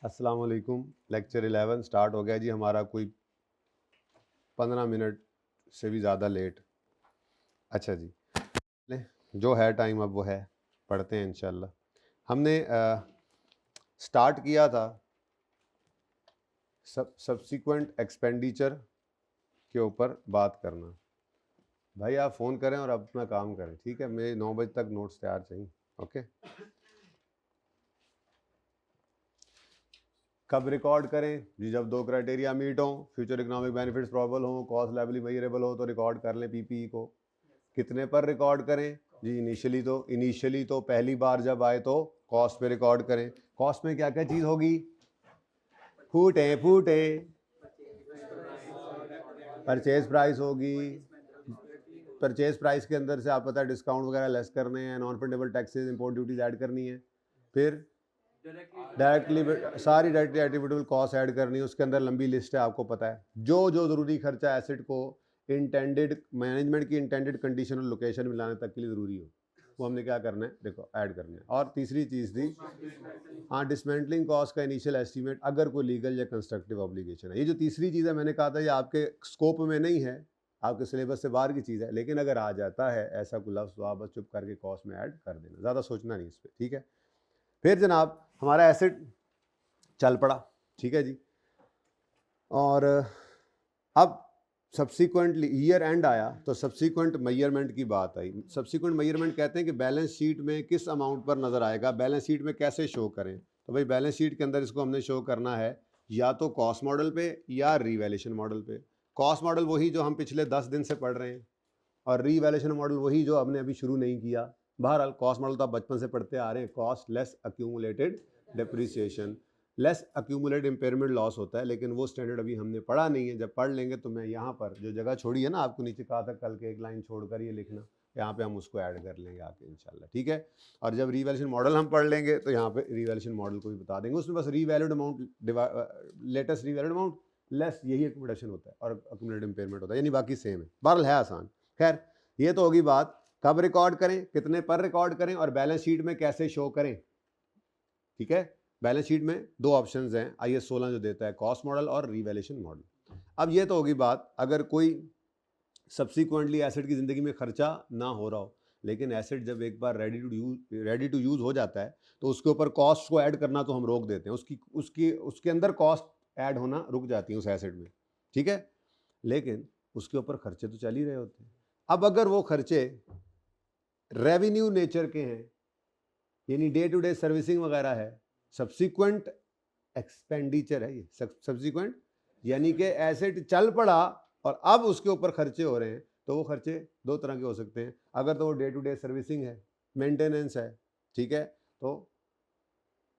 अस्सलाम वालेकुम। Lecture 11 start हो गया जी हमारा, कोई 15 मिनट से भी ज़्यादा लेट। अच्छा जी, ले जो है टाइम अब वो है, पढ़ते हैं इंशाल्लाह। हमने स्टार्ट किया था सब्सिक्वेंट एक्सपेंडिचर के ऊपर बात करना। भाई आप फ़ोन करें और अपना काम करें, ठीक है? मेरे 9 बजे तक नोट्स तैयार चाहिए। ओके, कब रिकॉर्ड करें जी? जब दो क्राइटेरिया मीट हों, फ्यूचर इकोनॉमिक बेनिफिट्स प्रॉबल हों, कॉस्ट लायबिलिटी मेजरेबल हो तो रिकॉर्ड कर लें पीपीई को। कितने पर रिकॉर्ड करें जी? इनिशियली तो पहली बार जब आए तो कॉस्ट पे रिकॉर्ड करें। कॉस्ट में क्या क्या चीज़ होगी? फूटे परचेज प्राइस होगी। परचेज प्राइस के अंदर से आप पता है डिस्काउंट वगैरह लेस करने हैं, non fundable taxes, import duties add करनी है। फिर डायरेक्टली सारी डायरेक्टली एट्रीब्यूटेबल कॉस्ट ऐड करनी है। उसके अंदर लंबी लिस्ट है, आपको पता है। जो जो ज़रूरी खर्चा एसेट को इंटेंडेड मैनेजमेंट की इंटेंडेड कंडीशन और लोकेशन में लाने तक के लिए ज़रूरी हो, वो हमने क्या करना है? देखो ऐड करना है। और तीसरी चीज़ थी हाँ, डिसमेंटलिंग कॉस्ट का इनिशियल एस्टीमेट अगर कोई लीगल या कंस्ट्रक्टिव ऑब्लिगेशन है। ये जो तीसरी चीज़ है, मैंने कहा था ये आपके स्कोप में नहीं है, आपके सिलेबस से बाहर की चीज़ है, लेकिन अगर आ जाता है ऐसा कोई लफ्ज़ तो आप बस चुप करके कॉस्ट में ऐड कर देना, ज़्यादा सोचना नहीं इस पर, ठीक है? फिर जनाब हमारा एसेट चल पड़ा, ठीक है जी। और अब सब्सिक्वेंटली ईयर एंड आया तो सब्सिक्वेंट मेजरमेंट की बात आई। सब्सिक्वेंट मेजरमेंट कहते हैं कि बैलेंस शीट में किस अमाउंट पर नज़र आएगा, बैलेंस शीट में कैसे शो करें। तो भाई बैलेंस शीट के अंदर इसको हमने शो करना है या तो कॉस्ट मॉडल पे या रीवैल्यूएशन मॉडल पे। कॉस्ट मॉडल वही जो हम पिछले 10 दिन से पढ़ रहे हैं, और रीवैल्यूएशन मॉडल वही जो हमने अभी शुरू नहीं किया। बहरहाल कॉस्ट मॉडल तो आप बचपन से पढ़ते आ रहे हैं, cost less accumulated depreciation less accumulated impairment loss होता है, लेकिन वो स्टैंडर्ड अभी हमने पढ़ा नहीं है। जब पढ़ लेंगे तो मैं यहाँ पर जो जगह छोड़ी है ना, आपको नीचे कहा था कल के एक लाइन छोड़कर ये लिखना, यहाँ पे हम उसको ऐड कर लेंगे आके इंशाल्लाह, ठीक है? और जब रीवैल्यूएशन मॉडल हम पढ़ लेंगे तो यहाँ पे रीवैल्यूएशन मॉडल को भी बता देंगे। उसमें बस revalued amount, latest revalued amount less, यही एक प्रोडक्शन होता है और अक्यूमुलेटेड इम्पेयरमेंट होता है, यानी बाकी सेम है। बहरहाल है आसान। खैर, ये तो होगी बात कब रिकॉर्ड करें, कितने पर रिकॉर्ड करें और बैलेंस शीट में कैसे शो करें, ठीक है? बैलेंस शीट में दो ऑप्शंस हैं, IAS 16 जो देता है, कॉस्ट मॉडल और रीवैल्यूएशन मॉडल। अब ये तो होगी बात अगर कोई सब्सिक्वेंटली एसेट की ज़िंदगी में खर्चा ना हो रहा हो, लेकिन एसेट जब एक बार रेडी टू यूज़ हो जाता है तो उसके ऊपर कॉस्ट को ऐड करना तो हम रोक देते हैं, उसके अंदर कॉस्ट ऐड होना रुक जाती है उस एसेट में, ठीक है? लेकिन उसके ऊपर खर्चे तो चल ही रहे होते हैं। अब अगर वो खर्चे रेवेन्यू नेचर के हैं, यानी डे टू डे सर्विसिंग वगैरह है, सब्सिक्वेंट एक्सपेंडिचर है ये, सब्सिक्वेंट यानी कि एसेट चल पड़ा और अब उसके ऊपर खर्चे हो रहे हैं, तो वो खर्चे दो तरह के हो सकते हैं। अगर तो वो डे टू डे सर्विसिंग है, मेंटेनेंस है, ठीक है, तो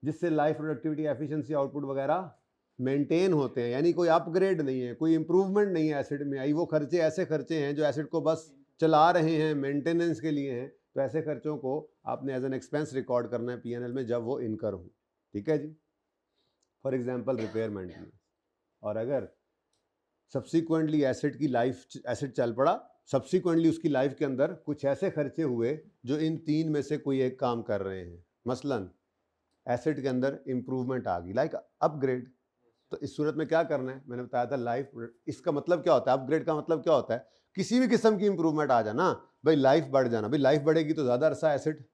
जिससे लाइफ प्रोडक्टिविटी एफिशिएंसी आउटपुट वगैरह मेंटेन होते हैं, यानी कोई अपग्रेड नहीं है, कोई इंप्रूवमेंट नहीं है एसेट में आई, वो खर्चे ऐसे खर्चे हैं जो एसेट को बस चला रहे हैं, मेंटेनेंस के लिए हैं। तो ऐसे खर्चों को आपने एज एन एक्सपेंस रिकॉर्ड करना है पीएनएल में जब वो इनकर हो, ठीक है जी। For example repair maintenance. और अगर सब्सिक्वेंटली एसेट चल पड़ा, सब्सिक्वेंटली उसकी लाइफ के अंदर कुछ ऐसे खर्चे हुए जो इन तीन में से कोई एक काम कर रहे हैं, मसलन एसेट के अंदर इंप्रूवमेंट आ गई, लाइक अपग्रेड, तो इस सूरत में क्या करना है? मैंने बताया था लाइफ, इसका मतलब क्या होता है? अपग्रेड का मतलब क्या होता है? किसी भी किस्म की इंप्रूवमेंट आ जाना, भाई लाइफ बढ़ जाना। भाई लाइफ बढ़ेगी तो ज़्यादा अरसा एसेट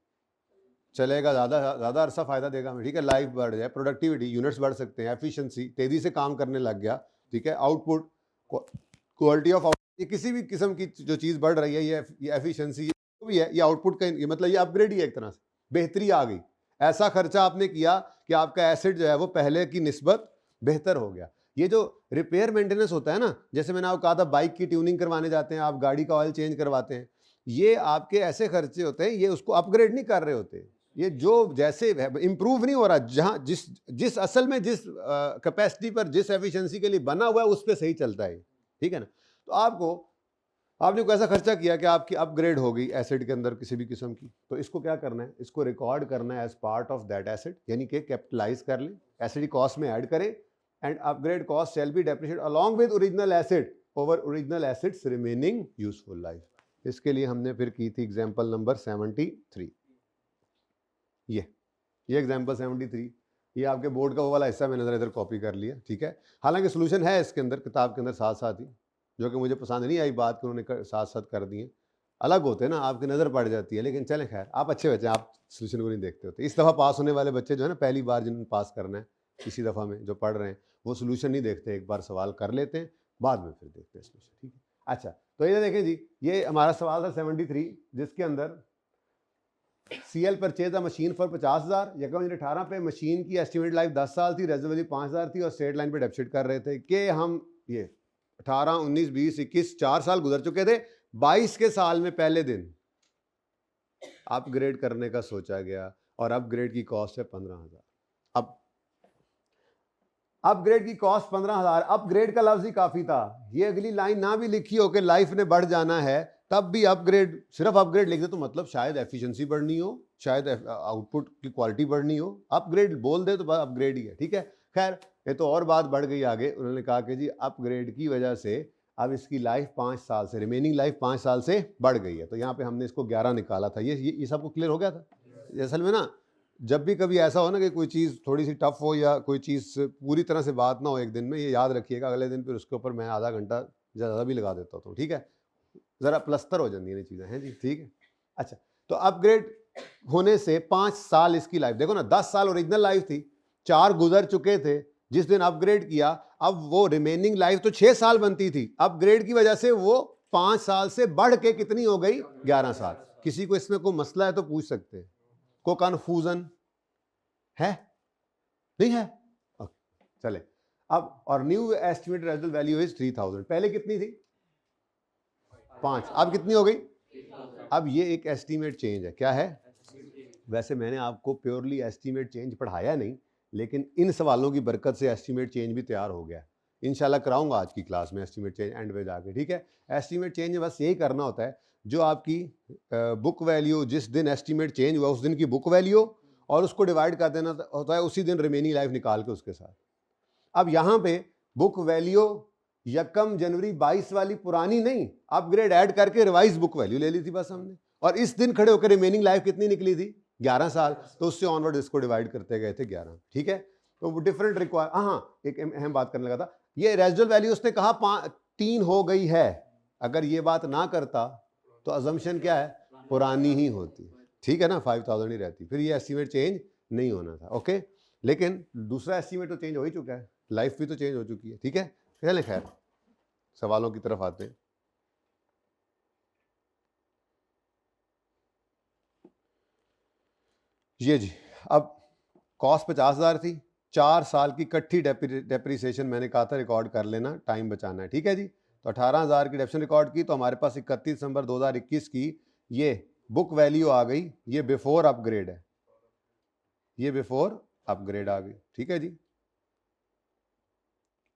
चलेगा, ज़्यादा अरसा फायदा देगा हमें, ठीक है? लाइफ बढ़ जाए, प्रोडक्टिविटी, यूनिट्स बढ़ सकते हैं, एफिशिएंसी तेज़ी से काम करने लग गया, ठीक है? आउटपुट, क्वालिटी ऑफ आउटपुट, ये किसी भी किस्म की जो चीज़ बढ़ रही है, ये एफिशिएंसी जो भी है, ये आउटपुट का ये मतलब ये अपग्रेड ही है, एक तरह से बेहतरी आ गई। ऐसा खर्चा आपने किया कि आपका एसेट जो है वो पहले की निस्बत बेहतर हो गया। ये जो रिपेयर मेंटेनेंस होता है ना, जैसे मैंने आपको कहा था बाइक की ट्यूनिंग करवाने जाते हैं आप, गाड़ी का ऑयल चेंज करवाते हैं, ये आपके ऐसे खर्चे होते हैं, ये उसको अपग्रेड नहीं कर रहे होते। ये जो जैसे इंप्रूव नहीं हो रहा, जहां जिस असल में जिस कैपेसिटी पर, जिस एफिशिएंसी के लिए बना हुआ है उस पर सही चलता है, ठीक है ना? तो आपने कोई ऐसा खर्चा किया कि आपकी अपग्रेड हो गई एसेट के अंदर किसी भी किस्म की, तो इसको क्या करना है? इसको रिकॉर्ड करना है as part of that asset, यानी कि कैपिटलाइज कर लें, एसेट कॉस्ट में ऐड करें, and upgrade cost shall be depreciate along with original asset over original assets remaining useful life. इसके लिए हमने फिर की थी एग्जाम्पल नंबर 73, ये एग्जाम्पल 73। ये आपके बोर्ड का वो वाला हिस्सा मैंने इधर कॉपी कर लिया, ठीक है। हालांकि सोल्यूशन है इसके अंदर, किताब के अंदर साथ साथ ही, जो कि मुझे पसंद नहीं आई बात कि उन्होंने साथ साथ कर दिए। अलग होते हैं ना, आपकी नज़र पड़ जाती है, लेकिन चलें खैर, आप अच्छे बच्चे, आप सोल्यूशन को नहीं देखते होते। इस दफ़ा पास होने वाले बच्चे जो है ना, पहली बार जिन्होंने पास करना है इसी दफ़ा में जो पढ़ रहे हैं, वो सोल्यूशन नहीं देखते, एक बार सवाल कर लेते हैं, बाद में फिर देखते हैं सोल्यूशन, ठीक है। अच्छा, तो ये देखें जी, ये हमारा सवाल था 73, जिसके अंदर CL purchase a machine for 50,000, यकम 18 पे मशीन की एस्टिमेट लाइफ 10 साल थी, रेजल वैल्यू 5,000 थी, और स्ट्रेट लाइन पे डेप्सिट कर रहे थे कि हम ये 18, 19, 20, 21 4 साल गुजर चुके थे, 22 के साल में पहले दिन अपग्रेड करने का सोचा गया और अपग्रेड की कॉस्ट है 15,000। अब अपग्रेड की कॉस्ट 15,000, अपग्रेड का लफ्ज ही काफी था। ये अगली लाइन ना भी लिखी हो कि लाइफ ने बढ़ जाना है, तब भी अपग्रेड, सिर्फ अपग्रेड लिख दे तो मतलब शायद एफिशिएंसी बढ़नी हो, शायद आउटपुट की क्वालिटी बढ़नी हो, अपग्रेड बोल दे तो बस अपग्रेड ही है, ठीक है। खैर, ये तो और बात बढ़ गई आगे, उन्होंने कहा कि जी अपग्रेड की वजह से अब इसकी लाइफ 5 साल से, रिमेनिंग लाइफ 5 साल से बढ़ गई है। तो यहाँ पे हमने इसको 11 निकाला था। ये सबको क्लियर हो गया था। असल में ना, जब भी कभी ऐसा हो ना कि कोई चीज़ थोड़ी सी टफ हो या कोई चीज़ पूरी तरह से बात ना हो एक दिन में, ये याद रखिएगा, अगले दिन फिर उसके ऊपर मैं आधा घंटा ज़्यादा भी लगा देता हूँ, ठीक है। ज़रा प्लस्तर हो जाती है चीज़ें, हैं जी, ठीक है। अच्छा, तो अपग्रेड होने से 5 साल इसकी लाइफ, देखो ना, 10 साल ओरिजिनल लाइफ थी, 4 गुजर चुके थे जिस दिन अपग्रेड किया, अब वो रिमेनिंग लाइफ तो 6 साल बनती थी, अपग्रेड की वजह से वो 5 साल से बढ़ के कितनी हो गई, 11 साल। किसी को इसमें कोई मसला है तो पूछ सकते हैं, को कन्फ्यूजन है? नहीं है? चले अब, और new estimated result value is 3,000, पहले कितनी थी 5, अब कितनी हो गई। अब ये एक एस्टीमेट चेंज है, क्या है। वैसे मैंने आपको प्योरली एस्टीमेट चेंज पढ़ाया नहीं, लेकिन इन सवालों की बरकत से एस्टीमेट चेंज भी तैयार हो गया। इंशाल्लाह कराऊंगा आज की क्लास में एस्टीमेट चेंज एंड में जाके, ठीक है। एस्टीमेट चेंज में बस यही करना होता है, जो आपकी बुक वैल्यू जिस दिन एस्टीमेट चेंज हुआ उस दिन की बुक वैल्यू, और उसको डिवाइड कर देना होता है उसी दिन रिमेनिंग लाइफ निकाल के उसके साथ। अब यहाँ पे बुक वैल्यू यकम जनवरी 22 वाली पुरानी नहीं, अपग्रेड ऐड करके रिवाइज बुक वैल्यू ले ली थी बस हमने, और इस दिन खड़े होकर रिमेनिंग लाइफ कितनी निकली थी 11 साल, तो उससे ऑनवर्ड इसको डिवाइड करते गए थे 11, ठीक है। तो डिफरेंट रिक्वायर, हाँ एक अहम बात करने लगा था, ये रेजिडुअल वैल्यू उसने कहा 3 हो गई है, अगर ये बात ना करता तो अजम्पशन क्या है, पुरानी ही होती, ठीक है ना, 5,000 ही रहती, फिर ये एस्टीमेट चेंज नहीं होना था, ओके। लेकिन दूसरा एस्टीमेट तो चेंज हो ही चुका है, लाइफ भी तो चेंज हो चुकी है, ठीक है। चलें खैर, सवालों की तरफ आते हैं। ये जी, अब कॉस्ट 50,000 थी, 4 साल की इकट्ठी डेप्रिसिएशन मैंने कहा था रिकॉर्ड कर लेना, टाइम बचाना है, ठीक है जी। तो 18,000 की डेप्रिसिएशन रिकॉर्ड की, तो हमारे पास 31 दिसंबर 2021 की ये बुक वैल्यू आ गई, ये बिफोर अपग्रेड है, ये बिफोर अपग्रेड आ गई, ठीक है जी।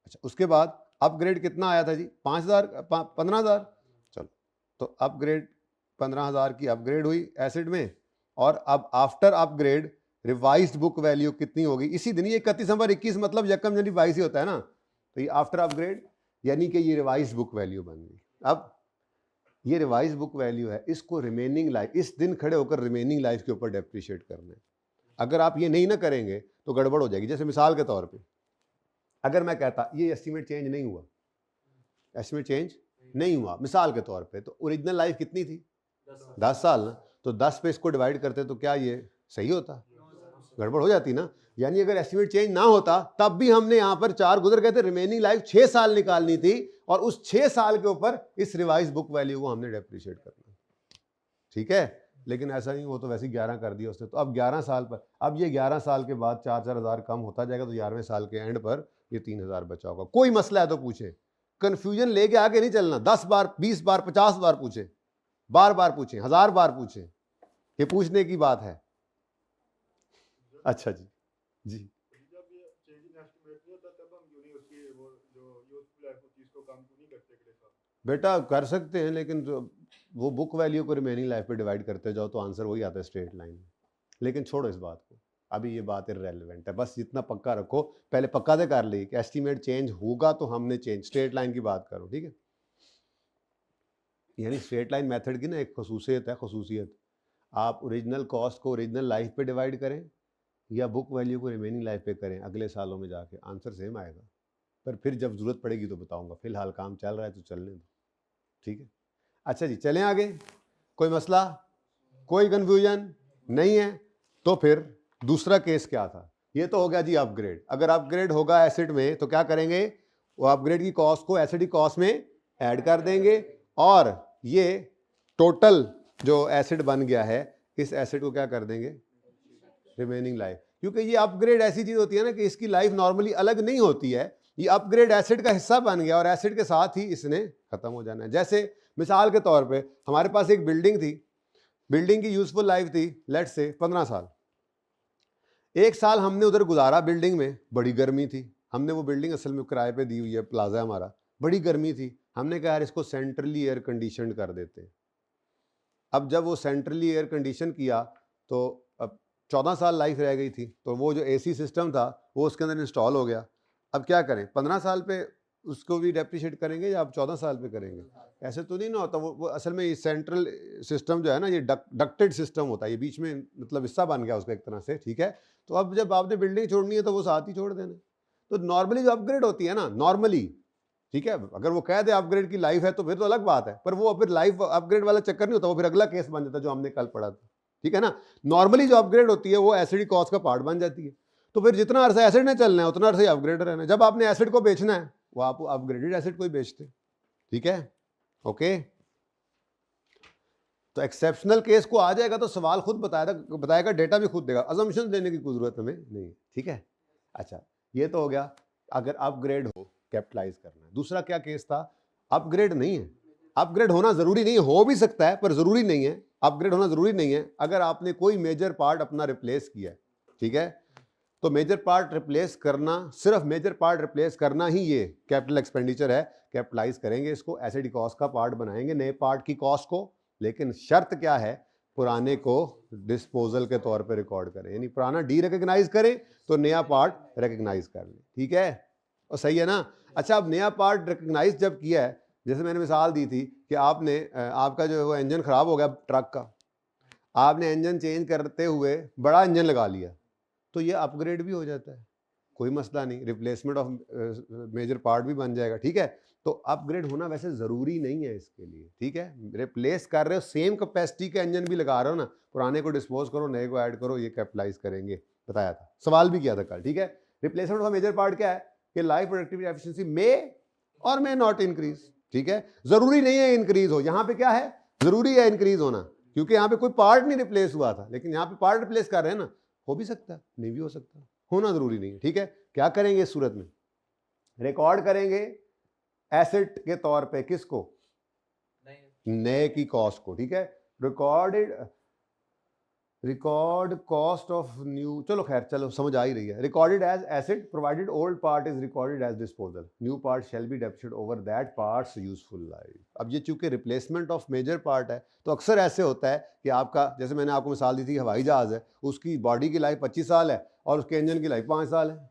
अच्छा, उसके बाद अपग्रेड कितना आया था जी, 5,000 15,000, चलो, तो अपग्रेड 15,000 की अपग्रेड हुई एसिड में, और अब after upgrade revised book value कितनी होगी इसी दिन, ये 31 दिसंबर 21 मतलब यकम जनवरी 22 ही होता है ना, तो ये आफ्टर अपग्रेड यानी कि ये रिवाइज्ड बुक वैल्यू बन गई। अब ये रिवाइज्ड बुक वैल्यू है, इसको रिमेनिंग लाइफ, इस दिन खड़े होकर रिमेनिंग लाइफ के ऊपर डेप्रिशिएट करना है। अगर आप ये नहीं ना करेंगे तो गड़बड़ हो जाएगी। जैसे मिसाल के तौर पर अगर मैं कहता ये एस्टीमेट चेंज नहीं हुआ, एस्टीमेट चेंज नहीं हुआ मिसाल के तौर पे, तो ओरिजिनल लाइफ कितनी थी 10 साल ना, तो 10 पे इसको डिवाइड करते तो क्या ये सही होता, गड़बड़ हो जाती ना। यानी अगर एस्टीमेट चेंज ना होता तब भी हमने यहाँ पर 4 गुजर गए थे, रिमेनिंग लाइफ 6 साल निकालनी थी, और उस 6 साल के ऊपर इस रिवाइज बुक वैल्यू को हमने डेप्रिशिएट करना, ठीक है। लेकिन ऐसा नहीं, वो तो वैसे ही 11 कर दिया उसने, तो अब 11 साल पर, अब ये 11 साल के बाद 4-4 हज़ार कम होता जाएगा, तो 11वें साल के एंड पर ये 3,000 बचा होगा। कोई मसला है तो पूछे, कंफ्यूजन लेके आगे नहीं चलना, 10 बार 20 बार 50 बार पूछे, बार बार पूछे, 1000 बार पूछे, ये पूछने की बात है। अच्छा जी, जी बेटा कर सकते हैं, लेकिन वो बुक वैल्यू को रिमेनिंग लाइफ पे डिवाइड करते जाओ तो आंसर वही आता है स्ट्रेट लाइन। लेकिन छोड़ो इस बात को, अभी ये बात इररेलेवेंट है, बस इतना पक्का रखो, पहले पक्का दे कर ली कि एस्टीमेट चेंज होगा तो हमने चेंज, स्ट्रेट लाइन की बात करो, ठीक है। यानी स्ट्रेट लाइन मेथड की ना एक खसूसियत है, खसूसियत, आप ओरिजिनल कॉस्ट को ओरिजिनल लाइफ पे डिवाइड करें, या बुक वैल्यू को रिमेनिंग लाइफ पे करें अगले सालों में जाके, आंसर सेम आएगा। पर फिर जब ज़रूरत पड़ेगी तो बताऊंगा, फिलहाल काम चल रहा है तो चलने दो, ठीक है। अच्छा जी, चलें आगे। कोई मसला, कोई कन्फ्यूजन नहीं है? तो फिर दूसरा केस क्या था? ये तो हो गया जी अपग्रेड। अगर अपग्रेड होगा एसिड में तो क्या करेंगे, वो अपग्रेड की कॉस्ट को एसिड की कॉस्ट में ऐड कर देंगे, और ये टोटल जो एसिड बन गया है इस एसिड को क्या कर देंगे, रिमेनिंग लाइफ। क्योंकि ये अपग्रेड ऐसी चीज होती है ना कि इसकी लाइफ नॉर्मली अलग नहीं होती है, ये अपग्रेड एसिड का हिस्सा बन गया और एसिड के साथ ही इसने खत्म हो जाना है। जैसे मिसाल के तौर पे हमारे पास एक बिल्डिंग थी, बिल्डिंग की यूजफुल लाइफ थी लेट्स से 15 साल। एक साल हमने उधर गुजारा बिल्डिंग में, बड़ी गर्मी थी, हमने वो बिल्डिंग असल में किराए पे दी हुई है, प्लाजा हमारा, बड़ी गर्मी थी, हमने कहा यार इसको सेंट्रली एयर कंडीशन कर देते हैं। अब जब वो सेंट्रली एयर कंडीशन किया तो अब 14 साल लाइफ रह गई थी, तो वो जो एसी सिस्टम था वो उसके अंदर इंस्टॉल हो गया। अब क्या करें, 15 साल पे उसको भी डेप्रिशिएट करेंगे या आप 14 साल पे करेंगे? ऐसे तो नहीं ना होता। वो असल में ये सेंट्रल सिस्टम जो है ना, ये डक्टेड सिस्टम होता है, ये बीच में मतलब हिस्सा बन गया उसका एक तरह से, ठीक है। तो अब जब आपने बिल्डिंग छोड़नी है तो वो साथ ही छोड़ देना। तो नॉर्मली जो अपग्रेड होती है ना, नॉर्मली, ठीक है, अगर वो कह दे अपग्रेड की लाइफ है तो फिर तो अलग बात है, पर वो फिर लाइफ अपग्रेड वाला चक्कर नहीं होता, वो फिर अगला केस बन जाता है जो हमने कल पढ़ा था, ठीक है ना। नॉर्मली जो अपग्रेड होती है वो एसिड कॉस्ट का पार्ट बन जाती है। तो फिर जितना अर्सा एसिड ने चलना है उतना अर्सा अपग्रेड रहना है। जब आपने एसिड को बेचना है वो आप अपग्रेडेड एसिड को ही बेचते, ठीक है, ओके। तो एक्सेप्शनल केस को आ जाएगा तो सवाल खुद बताएगा, डेटा भी खुद देगा, अजम्पशन देने की कोई जरूरत हमें नहीं, ठीक है। अच्छा, ये तो हो गया अगर अपग्रेड हो, कैपिटलाइज करना है। दूसरा क्या केस था, अपग्रेड नहीं है, अपग्रेड होना जरूरी नहीं, हो भी सकता है पर जरूरी नहीं है, अपग्रेड होना जरूरी नहीं है। अगर आपने कोई मेजर पार्ट अपना रिप्लेस किया है, ठीक है, तो मेजर पार्ट रिप्लेस करना, सिर्फ मेजर पार्ट रिप्लेस करना ही ये कैपिटल एक्सपेंडिचर है, कैपिटलाइज करेंगे इसको, एसिड कॉस्ट का पार्ट बनाएंगे नए पार्ट की कॉस्ट को। लेकिन शर्त क्या है, पुराने को डिस्पोजल के तौर पे रिकॉर्ड करें, यानी पुराना डी रिकॉग्नाइज करें तो नया पार्ट रिकॉग्नाइज कर लें, ठीक है, और सही है ना। अच्छा, अब नया पार्ट रिकॉग्नाइज जब किया है, जैसे मैंने मिसाल दी थी कि आपने आपका जो है वो इंजन खराब हो गया ट्रक का, आपने इंजन चेंज करते हुए बड़ा इंजन लगा लिया, तो ये अपग्रेड भी हो जाता है, कोई मसला नहीं, रिप्लेसमेंट ऑफ मेजर पार्ट भी बन जाएगा, ठीक है। तो अपग्रेड होना वैसे ज़रूरी नहीं है इसके लिए, ठीक है। रिप्लेस कर रहे हो, सेम कैपेसिटी का इंजन भी लगा रहे हो ना, पुराने को डिस्पोज करो, नए को ऐड करो, ये कैपिटलाइज करेंगे, बताया था, सवाल भी किया था कल, ठीक है। रिप्लेसमेंट ऑफ मेजर पार्ट क्या है कि लाइफ प्रोडक्टिविटी एफिशिएंसी मे और मे नॉट इंक्रीज, ठीक है, जरूरी नहीं है इंक्रीज हो। यहाँ पे क्या है, जरूरी है इंक्रीज होना, क्योंकि यहाँ पे कोई पार्ट नहीं रिप्लेस हुआ था, लेकिन यहाँ पे पार्ट रिप्लेस कर रहे हैं ना, हो भी सकता है, नहीं भी हो सकता, होना जरूरी नहीं है, ठीक है। क्या करेंगे इस सूरत में, रिकॉर्ड करेंगे एसेट के तौर पे किसको, नए की कॉस्ट को, ठीक है। रिकॉर्ड कॉस्ट ऑफ न्यू, चलो खैर, चलो समझ आ ही रही है। Recorded as asset provided old part is recorded as disposal, new part shall be depreciated over that parts useful life. अब ये चूंकि रिप्लेसमेंट ऑफ मेजर पार्ट है, तो अक्सर ऐसे होता है कि आपका, जैसे मैंने आपको मिसाल दी थी, हवाई जहाज है, उसकी बॉडी की लाइफ 25 साल है और उसके इंजन की लाइफ 5 साल है,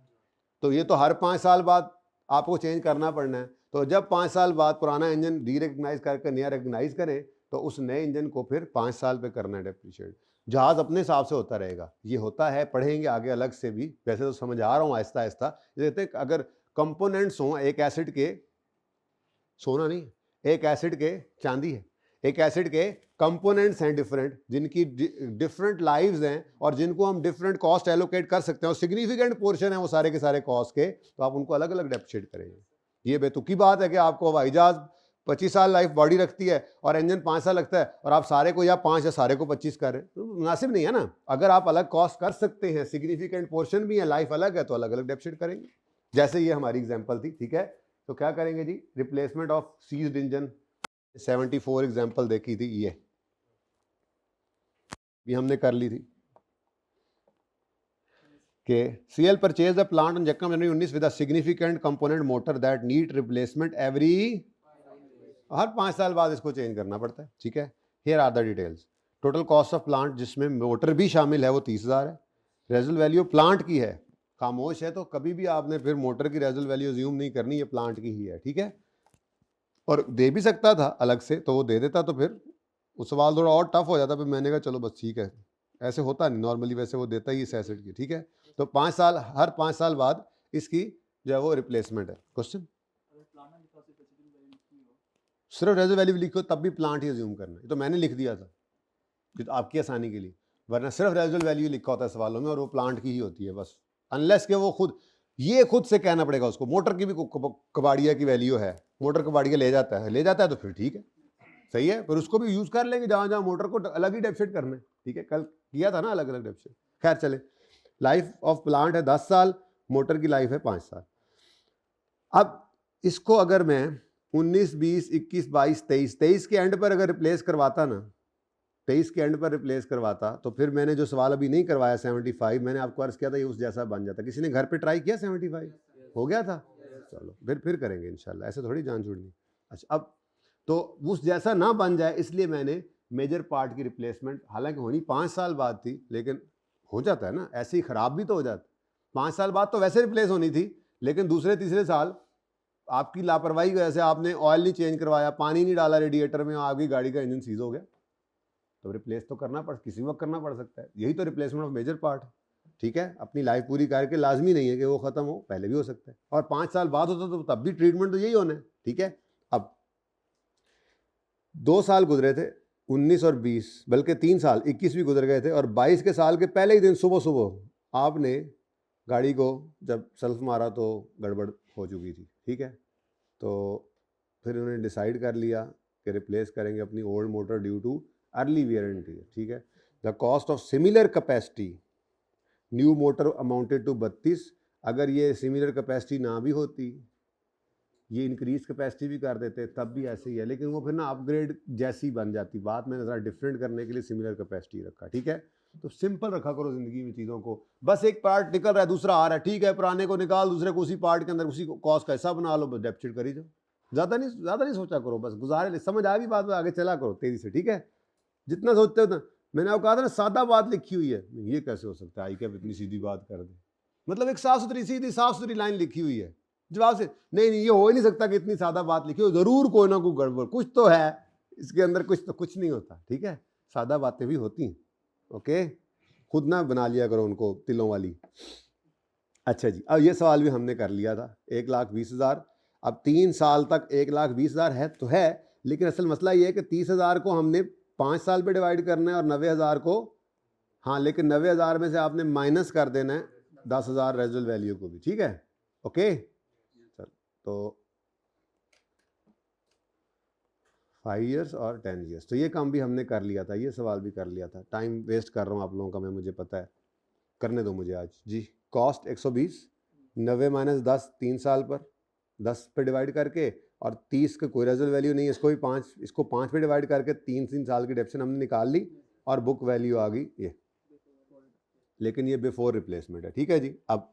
तो ये तो हर 5 साल बाद आपको चेंज करना पड़ना है। तो जब 5 साल बाद पुराना इंजन डी रिकग्नाइज करके नया रिकग्नाइज करें, तो उस नए इंजन को फिर 5 साल पे करना है डेप्रिशिएट। जहाज अपने हिसाब से होता रहेगा, ये होता है, पढ़ेंगे आगे अलग से भी, वैसे तो समझ आ रहा हूँ आहिस्ता आहिस्ता। जैसे अगर कंपोनेंट्स हों एक एसिड के, सोना नहीं, एक एसिड के चांदी है, एक एसिड के कंपोनेंट्स हैं डिफरेंट, जिनकी डिफरेंट लाइव्स हैं और जिनको हम डिफरेंट कॉस्ट एलोकेट कर सकते हैं, और सिग्निफिकेंट पोर्शन है वो सारे के सारे कॉस्ट के, तो आप उनको अलग अलग डेप्रिशिएट करेंगे। ये बेतुकी बात है कि आपको हवाई जहाज 25 साल लाइफ बॉडी रखती है और इंजन 5 साल लगता है, और आप सारे को या 5 या सारे को 25 कर रहे हैं, तो मुनासिब नहीं है ना। अगर आप अलग कॉस्ट कर सकते हैं, सिग्निफिकेंट पोर्शन भी है, लाइफ अलग है, तो अलग अलग डेप्रिशिएट करेंगे। जैसे ये हमारी एग्जाम्पल थी, ठीक है। तो क्या करेंगे जी, replacement of seized engine 74 example देखी थी, ये भी हमने कर ली थी कि CL purchase the plant on जक्कम January 19 with a significant component motor that need replacement every, हर 5 साल बाद इसको चेंज करना पड़ता है, ठीक है। Here are the details. Total cost of plant जिसमें मोटर भी शामिल है वो 30,000 है। रेजल वैल्यू प्लांट की है, खामोश है तो कभी भी आपने फिर मोटर की रेजल वैल्यू अज्यूम नहीं करनी, ये प्लांट की ही है, ठीक है। और दे भी सकता था अलग से, तो वो दे देता, तो फिर वो सवाल थोड़ा और टफ हो जाता, फिर मैंने कहा चलो बस ठीक है, ऐसे होता नहीं नॉर्मली, वैसे वो देता ही इस एसेट की, ठीक है। तो 5 साल, हर 5 साल बाद इसकी जो है वो रिप्लेसमेंट है। क्वेश्चन, सिर्फ रेजो वैल्यू लिखो तब भी प्लांट ही अज्यूम करना है, तो मैंने लिख दिया था कि तो आपकी आसानी के लिए, वरना सिर्फ रेजो वैल्यू लिखा होता है सवालों में और वो प्लांट की ही होती है बस, अनलेस के वो खुद से कहना पड़ेगा उसको। मोटर की भी कबाड़िया की वैल्यू है, मोटर कबाड़िया ले जाता है तो फिर ठीक है, सही है, पर उसको भी यूज कर लेंगे जहां जहां मोटर को अलग ही डेफिसिट करना है, ठीक है, कल किया था ना अलग अलग डेफिसिट। खैर चले, लाइफ ऑफ प्लांट है 10 साल, मोटर की लाइफ है 5 साल। अब इसको अगर मैं 19, 20, 21, 22, 23 के एंड पर अगर रिप्लेस करवाता ना, 23 के एंड पर रिप्लेस करवाता, तो फिर मैंने जो सवाल अभी नहीं करवाया 75, मैंने आपको अर्ज किया था ये उस जैसा बन जाता। किसी ने घर पे ट्राई किया 75 हो गया था? चलो फिर करेंगे इंशाल्लाह, ऐसे थोड़ी जान छूटनी। अच्छा, अब तो उस जैसा ना बन जाए इसलिए मैंने मेजर पार्ट की रिप्लेसमेंट, हालांकि होनी 5 साल बाद थी, लेकिन हो जाता है ना, ऐसे ही खराब भी तो हो जाता। 5 साल बाद तो वैसे रिप्लेस होनी थी, लेकिन दूसरे तीसरे साल आपकी लापरवाही की वजह से आपने ऑयल नहीं चेंज करवाया, पानी नहीं डाला रेडिएटर में, आपकी गाड़ी का इंजन सीज हो गया, तो रिप्लेस तो करना किसी वक्त करना पड़ सकता है। यही तो रिप्लेसमेंट ऑफ मेजर पार्ट, ठीक है। अपनी लाइफ पूरी करके लाजमी नहीं है कि वो खत्म हो, पहले भी हो सकता है, और 5 साल बाद होता तो तब भी ट्रीटमेंट तो यही होना है, ठीक है। अब 2 साल गुजरे थे, 19 और 20, बल्कि 3 साल, 21 भी गुजर गए थे, और 22 के साल के पहले ही दिन सुबह सुबह आपने गाड़ी को जब सेल्फ मारा तो गड़बड़ हो चुकी थी, ठीक है। तो फिर उन्होंने डिसाइड कर लिया कि रिप्लेस करेंगे अपनी old motor due to early wear and tear, ठीक है। The cost of similar capacity new motor amounted to 32। अगर ये सिमिलर कैपेसिटी ना भी होती, ये इंक्रीज कैपेसिटी भी कर देते, तब भी ऐसे ही है, लेकिन वो फिर ना अपग्रेड जैसी बन जाती। बात मैंने ज़रा डिफरेंट करने के लिए सिमिलर कैपेसिटी रखा, ठीक है। तो सिंपल रखा करो ज़िंदगी में चीज़ों को, बस एक पार्ट निकल रहा है दूसरा आ रहा है, ठीक है, पुराने को निकाल दूसरे को उसी पार्ट के अंदर उसी कॉस्ट का हिस्सा बना लो, बस डेप्सिट करी जाओ, ज़्यादा नहीं सोचा करो, बस गुजारे, समझ आ गई बात में आगे चला करो तेजी से, ठीक है। जितना सोचते हो उतना, मैंने आपको कहा था ना सादा बात लिखी हुई है, ये कैसे हो सकता है आई कैप इतनी सीधी बात कर दे, मतलब एक साफ सुथरी लाइन लिखी हुई है, जवाब से नहीं ये हो ही नहीं सकता कि इतनी सादा बात लिखी हो, जरूर कोई ना कोई गड़बड़ कुछ तो है इसके अंदर, कुछ नहीं होता, ठीक है। सादा बातें भी होती हैं, ओके, खुद ना बना लिया करो उनको तिलों वाली। अच्छा जी, अब ये सवाल भी हमने कर लिया था, 1,20,000। अब 3 साल तक 1,20,000 है तो है, लेकिन असल मसला ये है कि 30,000 को हमने 5 साल पे डिवाइड करना है और 90,000 को, हाँ, लेकिन 90,000 में से आपने माइनस कर देना है 10,000 रेजुअल वैल्यू को भी, ठीक है, ओके। चल, तो 5 ईयर्स और 10 ईयर्स, तो ये काम भी हमने कर लिया था, ये सवाल भी कर लिया था। टाइम वेस्ट कर रहा हूँ आप लोगों का मैं, मुझे पता है, करने दो मुझे आज जी। कॉस्ट 120, 90 माइनस 10 3 साल पर, 10 पे डिवाइड करके, और 30 का कोई रेजुअल वैल्यू नहीं है, इसको 5 पे डिवाइड करके 3 साल की डेप्शन हमने निकाल ली, और बुक वैल्यू आ गई ये, लेकिन ये बिफोर रिप्लेसमेंट है, ठीक है जी। अब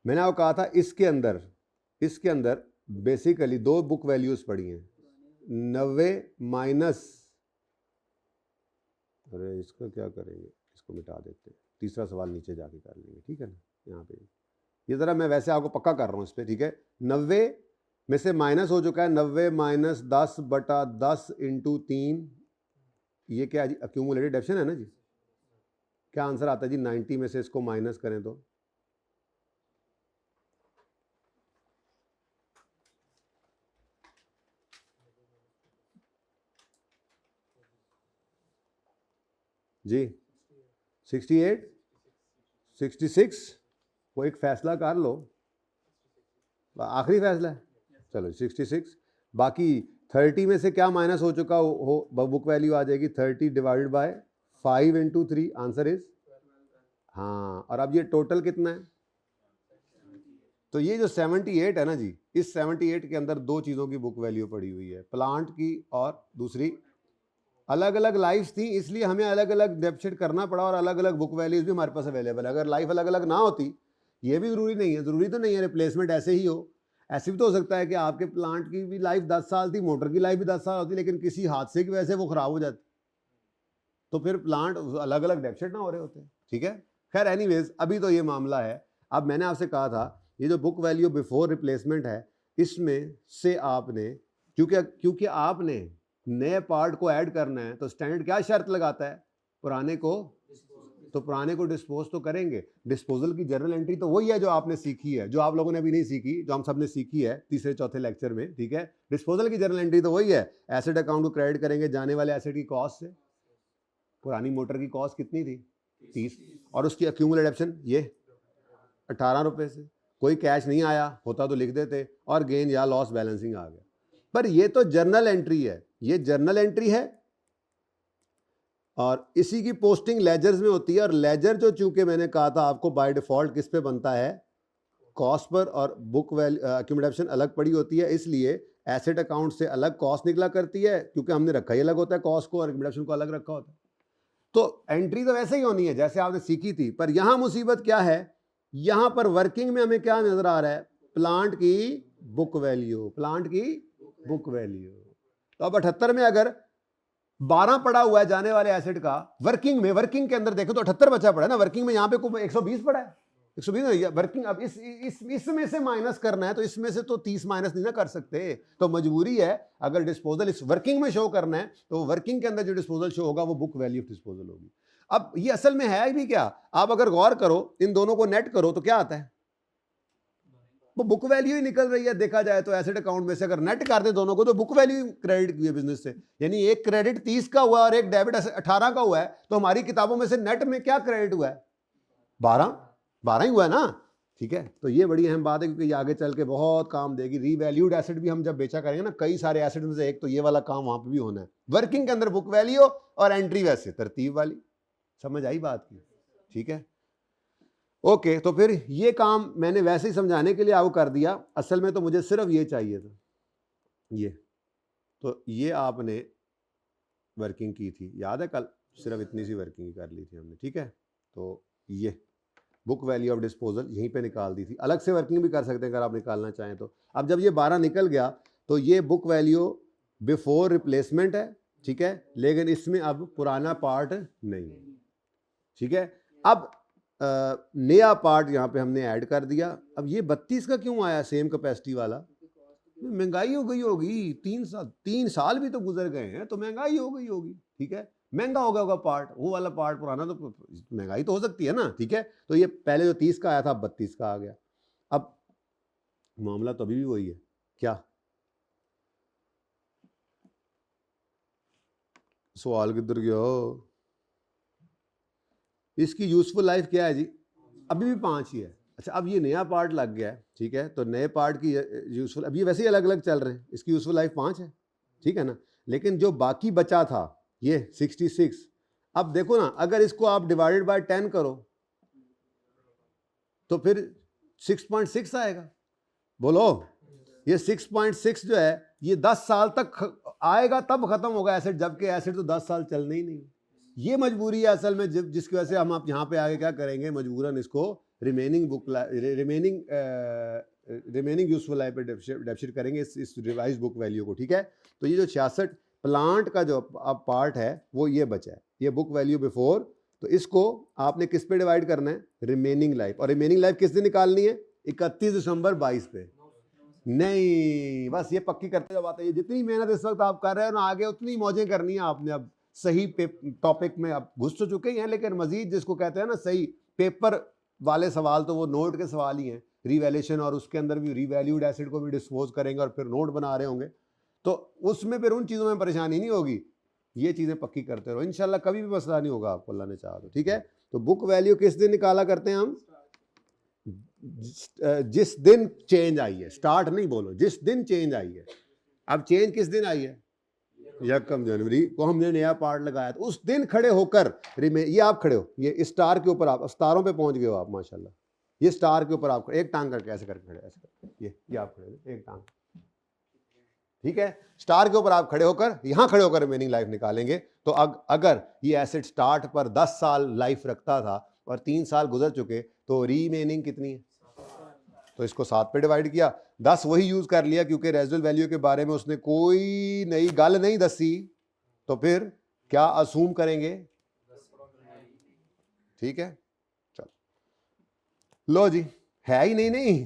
मैंने आपको कहा था इसके अंदर बेसिकली 2 बुक वैल्यूज पड़ी हैं, 90 माइनस, अरे इसका क्या करेंगे, इसको मिटा देते हैं, तीसरा सवाल नीचे जाके कर लेंगे, ठीक है ना। यहाँ पे ये ज़रा मैं वैसे आपको पक्का कर रहा हूँ इस पर, ठीक है। 90 में से माइनस हो चुका है, 90 माइनस 10/10 इंटू 3, ये क्या है जी, अक्यूमुलेटेड डेप्शन है ना जी। क्या आंसर आता है जी, 90 में से इसको माइनस करें तो जी 68, 66, वो एक फैसला कर लो, आखिरी फैसला है, चलो 66। बाकी 30 में से क्या माइनस हो चुका हो बुक वैल्यू आ जाएगी 30 divided by 5 into 3, answer is, हाँ। और अब ये टोटल कितना है, तो ये जो 78 है ना जी, इस 78 के अंदर 2 चीज़ों की बुक वैल्यू पड़ी हुई है, प्लांट की और दूसरी, अलग अलग लाइफ्स थी इसलिए हमें अलग अलग डेप्सिट करना पड़ा, और अलग अलग बुक वैल्यूज भी हमारे पास अवेलेबल है। अगर लाइफ अलग अलग ना होती, ये भी ज़रूरी नहीं है, ज़रूरी तो नहीं है रिप्लेसमेंट ऐसे ही हो, ऐसे भी तो हो सकता है कि आपके प्लांट की भी लाइफ 10 साल थी, मोटर की लाइफ भी 10 साल होती, लेकिन किसी हादसे की वजह से वो ख़राब हो जाती, तो फिर प्लांट अलग अलग डेप्सिट ना हो रहे होते, ठीक है। खैर एनीवेज, अभी तो ये मामला है। अब मैंने आपसे कहा था ये जो बुक वैल्यू बिफोर रिप्लेसमेंट है, इसमें से आपने, क्योंकि आपने नए पार्ट को ऐड करना है, तो स्टैंडर्ड क्या शर्त लगाता है पुराने को, तो पुराने को डिस्पोज तो करेंगे। डिस्पोजल की जर्नल एंट्री तो वही है जो आपने सीखी है, जो आप लोगों ने अभी नहीं सीखी, जो हम सब ने सीखी है तीसरे चौथे लेक्चर में, ठीक है। डिस्पोजल की जर्नल एंट्री तो वही है, एसेट अकाउंट को क्रेडिट करेंगे जाने वाले एसेट की कॉस्ट से। पुरानी मोटर की कॉस्ट कितनी थी? 30, और उसकी अक्यूमुलेटेड ऑप्शन ये 18 रुपए से। कोई कैश नहीं आया होता तो लिख देते, और गेन या लॉस बैलेंसिंग आ गया। पर ये तो जर्नल एंट्री है, ये जर्नल एंट्री है, और इसी की पोस्टिंग लेजर्स में होती है। और लेजर जो, चूंकि मैंने कहा था आपको बाय डिफॉल्ट किस पे बनता है? कॉस्ट पर, और बुक वैल्यू अक्यूमुलेशन अलग पड़ी होती है, इसलिए एसेट अकाउंट से अलग कॉस्ट निकला करती है, क्योंकि हमने रखा ही अलग होता है कॉस्ट को, और अक्यूमुलेशन को अलग रखा होता है। तो एंट्री तो वैसे ही होनी है जैसे आपने सीखी थी। पर यहां मुसीबत क्या है? यहां पर वर्किंग में हमें क्या नजर आ रहा है? प्लांट की बुक वैल्यू, प्लांट की बुक वैल्यू। तो अब 78 में अगर 12 पड़ा हुआ है जाने वाले एसेट का, वर्किंग में, वर्किंग के अंदर देखो तो 78 बचा पड़ा है ना। वर्किंग में यहाँ पे 120 पड़ा है, 120 वर्किंग। अब इसमें से माइनस करना है, तो इसमें से तो 30 माइनस नहीं ना कर सकते, तो मजबूरी है। अगर डिस्पोजल इस वर्किंग में शो करना है, तो वर्किंग के अंदर जो डिस्पोजल शो होगा वो बुक वैल्यू ऑफ डिस्पोजल होगी। अब ये असल में है भी क्या? आप अगर गौर करो, इन दोनों को नेट करो तो क्या आता है? वो बुक वैल्यू ही निकल रही है। देखा जाए तो एसेट अकाउंट में से अगर नेट कर दे दोनों को, तो बुक वैल्यू क्रेडिट की है बिजनेस से। यानी एक क्रेडिट 30 का हुआ और एक डेबिट 18 का हुआ है, तो हमारी किताबों में से नेट में क्या क्रेडिट हुआ है? 12 ही हुआ है ना। ठीक है, तो ये बड़ी अहम बात है, क्योंकि ये आगे चल के बहुत काम देगी। रीवैल्यूड एसेट भी हम जब बेचा करेंगे ना, कई सारे एसेट में से एक, तो ये वाला काम वहां पर भी होना है। वर्किंग के अंदर बुक वैल्यू और एंट्री वैसे तरतीब वाली। समझ आई बात की? ठीक है, ओके। तो फिर ये काम मैंने वैसे ही समझाने के लिए आपको कर दिया। असल में तो मुझे सिर्फ ये चाहिए था, ये। तो ये आपने वर्किंग की थी, याद है? कल सिर्फ इतनी सी वर्किंग कर ली थी हमने, ठीक है। तो ये बुक वैल्यू ऑफ डिस्पोजल यहीं पे निकाल दी थी। अलग से वर्किंग भी कर सकते हैं अगर आप निकालना चाहें तो। अब जब ये 12 निकल गया, तो ये बुक वैल्यू बिफोर रिप्लेसमेंट है, ठीक है, लेकिन इसमें अब पुराना पार्ट नहीं है, ठीक है। अब नया पार्ट यहाँ पे हमने ऐड कर दिया। अब ये 32 का क्यों आया सेम कैपेसिटी वाला? महंगाई हो गई होगी, 3 साल भी तो गुजर गए हैं, तो महंगाई हो गई होगी, ठीक है। महंगा हो गया होगा पार्ट, वो वाला पार्ट पुराना, तो महंगाई तो हो सकती है ना, ठीक है। तो ये पहले जो 30 का आया था, 32 का आ गया। अब मामला तो अभी भी वही है, क्या? सवाल किधर गया? इसकी यूजफुल लाइफ क्या है जी? अभी भी 5 ही है। अच्छा, अब ये नया पार्ट लग गया है, ठीक है। तो नए पार्ट की यूजफुल, अब ये वैसे ही अलग अलग चल रहे हैं, इसकी यूजफुल लाइफ 5 है, ठीक है ना। लेकिन जो बाकी बचा था ये 66, अब देखो ना, अगर इसको आप डिवाइडेड बाय 10 करो तो फिर 6.6 आएगा। बोलो, ये 6.6 जो है, ये 10 साल तक आएगा, तब खत्म होगा एसेट, जबकि एसेट तो 10 साल चलने ही नहीं। ये मजबूरी है असल में, जिसकी वजह से हम आप यहाँ पे आगे क्या करेंगे, मजबूरन इसको रिमेनिंग यूजफुल लाइफ पे डेफिसिट करेंगे, इस रिवाइज बुक वैल्यू को, ठीक है। तो ये जो 66 प्लांट का जो अब पार्ट है, वो ये बचा है, ये बुक वैल्यू बिफोर। तो इसको आपने किस पे डिवाइड करना है? Remaining life. और रिमेनिंग लाइफ किस दिन निकालनी है? 31 दिसंबर 22 पे। नहीं, बस ये पक्की करते जब आता है। ये जितनी मेहनत इस वक्त आप कर रहे हो ना, आगे उतनी मौजें करनी है आपने। अब सही टॉपिक में आप घुस तो चुके ही हैं, लेकिन मजीद जिसको कहते हैं ना सही पेपर वाले सवाल, तो वो नोट के सवाल ही हैं, रिवैल्यूएशन, और उसके अंदर भी रिवैल्यूड एसेट को भी डिस्पोज करेंगे और फिर नोट बना रहे होंगे, तो उसमें फिर उन चीज़ों में परेशानी नहीं होगी। ये चीज़ें पक्की करते रहो, इंशाल्लाह कभी भी मसला नहीं होगा आपको, अल्लाह ने चाहा तो, ठीक है। तो बुक वैल्यू किस दिन निकाला करते हैं हम? जिस दिन चेंज आई है। स्टार्ट नहीं बोलो, जिस दिन चेंज आई है। अब चेंज किस दिन आई है? 1 जनवरी को हमने नया पार्ट लगाया, तो उस दिन खड़े होकर ये आप खड़े हो, ये स्टार के ऊपर, आप स्टारों पे पहुंच गए हो आप माशाल्लाह। ये स्टार के ऊपर आप एक टांग करके ऐसे करके खड़े, ऐसे करके, ये आप खड़े हो, एक टांग, ठीक है। स्टार के ऊपर आप खड़े होकर, यहां खड़े होकर रिमेनिंग लाइफ निकालेंगे। तो अगर ये एसेट स्टार्ट पर 10 साल लाइफ रखता था और 3 साल गुजर चुके, तो रिमेनिंग कितनी है? तो इसको 7 पे डिवाइड किया, 10 वही यूज कर लिया, क्योंकि रेजिडुअल वैल्यू के बारे में उसने कोई नई गल नहीं दसी। तो फिर क्या असूम करेंगे? ठीक है, चलो, लो जी, है ही नहीं,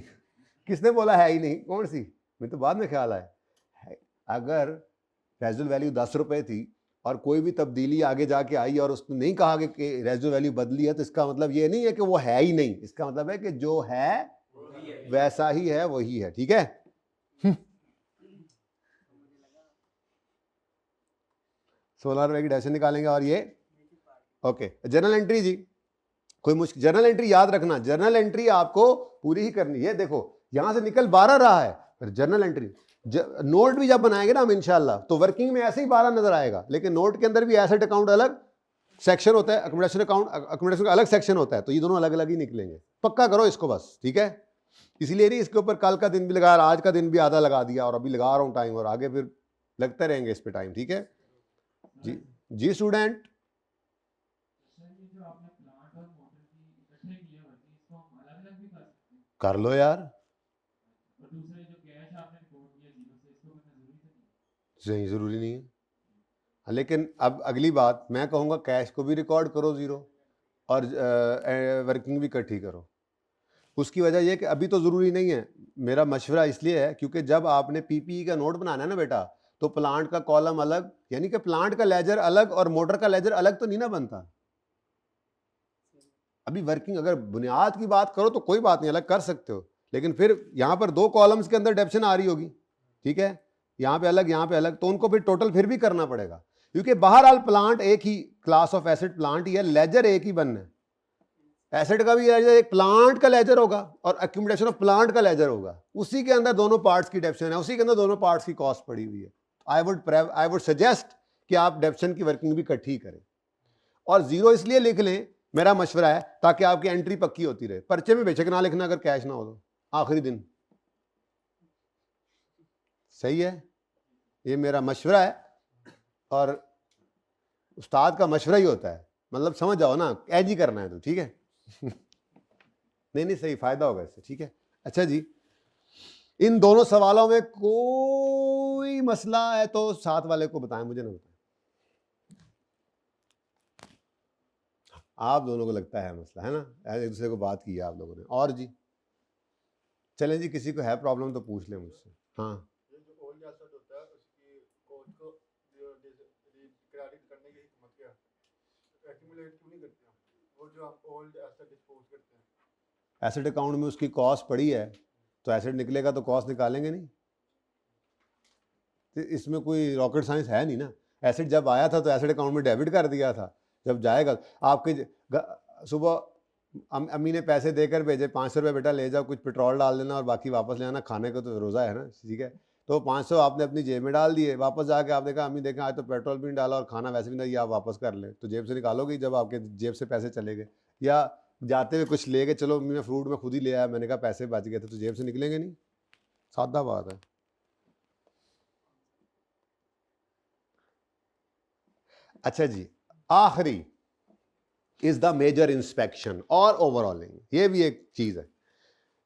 किसने बोला है ही नहीं? कौन सी? मैं तो बाद में ख्याल आया। अगर रेजिडुअल वैल्यू 10 रुपए थी, और कोई भी तब्दीली आगे जाके आई और उसने नहीं कहा कि रेजिडुअल वैल्यू बदली है, तो इसका मतलब ये नहीं है कि वो है ही नहीं, इसका मतलब है कि जो है वैसा ही है, वही है। ठीक है, ₹16 की डेफिनेशन निकालेंगे। और ये ओके, जर्नल एंट्री जी, कोई मुश्किल? जर्नल एंट्री याद रखना, जर्नल एंट्री आपको पूरी ही करनी है। देखो यहां से निकल 12 रहा है, फिर जर्नल एंट्री नोट भी जब बनाएंगे ना हम इंशाल्लाह, तो वर्किंग में ऐसे ही 12 नजर आएगा, लेकिन नोट के अंदर भी एसेट अकाउंट अलग सेक्शन होता है, अकोमोडेशन अकाउंट, अकोमोडेशन का अलग सेक्शन होता है, तो ये दोनों अलग अलग ही निकलेंगे। पक्का करो इसको बस, ठीक है? इसलिए नहीं इसके ऊपर कल का दिन भी लगा, आज का दिन भी आधा लगा दिया, और अभी लगा रहा हूं टाइम, और आगे फिर लगते रहेंगे इस पे टाइम। ठीक है जी, जी स्टूडेंट। कर लो यार, नहीं जरूरी नहीं है, लेकिन अब अगली बात मैं कहूँगा, कैश को भी रिकॉर्ड करो जीरो, और वर्किंग भी इकट्ठी करो। उसकी वजह यह कि अभी तो ज़रूरी नहीं है, मेरा मशवरा इसलिए है क्योंकि जब आपने पीपीई का नोट बनाना है ना बेटा, तो प्लांट का कॉलम अलग, यानी कि प्लांट का लेजर अलग और मोटर का लेजर अलग तो नहीं ना बनता। अभी वर्किंग अगर बुनियाद की बात करो तो कोई बात नहीं, अलग कर सकते हो, लेकिन फिर यहाँ पर 2 कॉलम्स के अंदर डेप्शन आ रही होगी, ठीक है, यहाँ पे अलग यहाँ पे अलग, तो उनको फिर टोटल फिर भी करना पड़ेगा, क्योंकि बहरहाल प्लांट एक ही क्लास ऑफ एसेट प्लांट ही है, लेजर एक ही बनना है। एसेट का भी लेजर एक प्लांट का लेजर होगा और एक्यूमुलेशन ऑफ प्लांट का लेजर होगा, उसी के अंदर दोनों पार्ट्स की डेप्शन है, उसी के अंदर दोनों पार्ट्स की कॉस्ट पड़ी हुई है। आई वुड सजेस्ट कि आप डेप्शन की वर्किंग भी इकट्ठी करें, और जीरो इसलिए लिख लें, मेरा मशवरा है, ताकि आपकी एंट्री पक्की होती रहे। पर्चे में बेशक ना लिखना अगर कैश ना हो तो, आखिरी दिन। सही है, ये मेरा मशवरा है, और उस्ताद का मशवरा ही होता है, मतलब समझ जाओ ना, ऐज ही करना है तो, ठीक है? नहीं सही, फायदा होगा इससे, ठीक है? अच्छा जी, इन दोनों सवालों में कोई मसला है तो साथ वाले को बताएं, मुझे ना बताएं। आप दोनों को लगता है मसला है ना, एक दूसरे को बात की है आप लोगों ने। और जी चलें जी, किसी को है प्रॉब्लम तो पूछ ले मुझसे। हाँ, जो ओल्ड एसेट होता है उसकी कॉस्ट को क्रेडिट करने की हिकमत क्या है? एक्यूमुलेट क्यों नहीं करते हैं वो जो आप ओल्ड एसेट डिस्पोज करते हैं? एसेट अकाउंट में उसकी कॉस्ट पड़ी है, तो एसेट निकलेगा तो कॉस्ट निकालेंगे नहीं, तो इसमें कोई रॉकेट साइंस है नहीं ना। एसेट जब आया था तो एसेट अकाउंट में डेबिट कर दिया था, जब जाएगा आपके सुबह अम्मी ने पैसे देकर भेजे, 500 रुपये बेटा ले जाओ, कुछ पेट्रोल डाल देना और बाकी वापस ले आना, खाने को तो रोज़ा है ना, ठीक है? तो 500 आपने अपनी जेब में डाल दिए, वापस जाके आपने कहा अम्मी देखें आज तो पेट्रोल भी नहीं डाला और खाना वैसे भी नहीं, आप वापस कर लें, तो जेब से निकालोगे जब आपके जेब से पैसे चले गए, या जाते हुए कुछ ले गए, चलो मैं फ्रूट में खुद ही ले आया, मैंने कहा पैसे बच गए थे, तो जेब से निकलेंगे नहीं, सादा बात है। अच्छा जी, आखिरी इज द मेजर इंस्पेक्शन और ओवरऑलिंग, ये भी एक चीज़ है,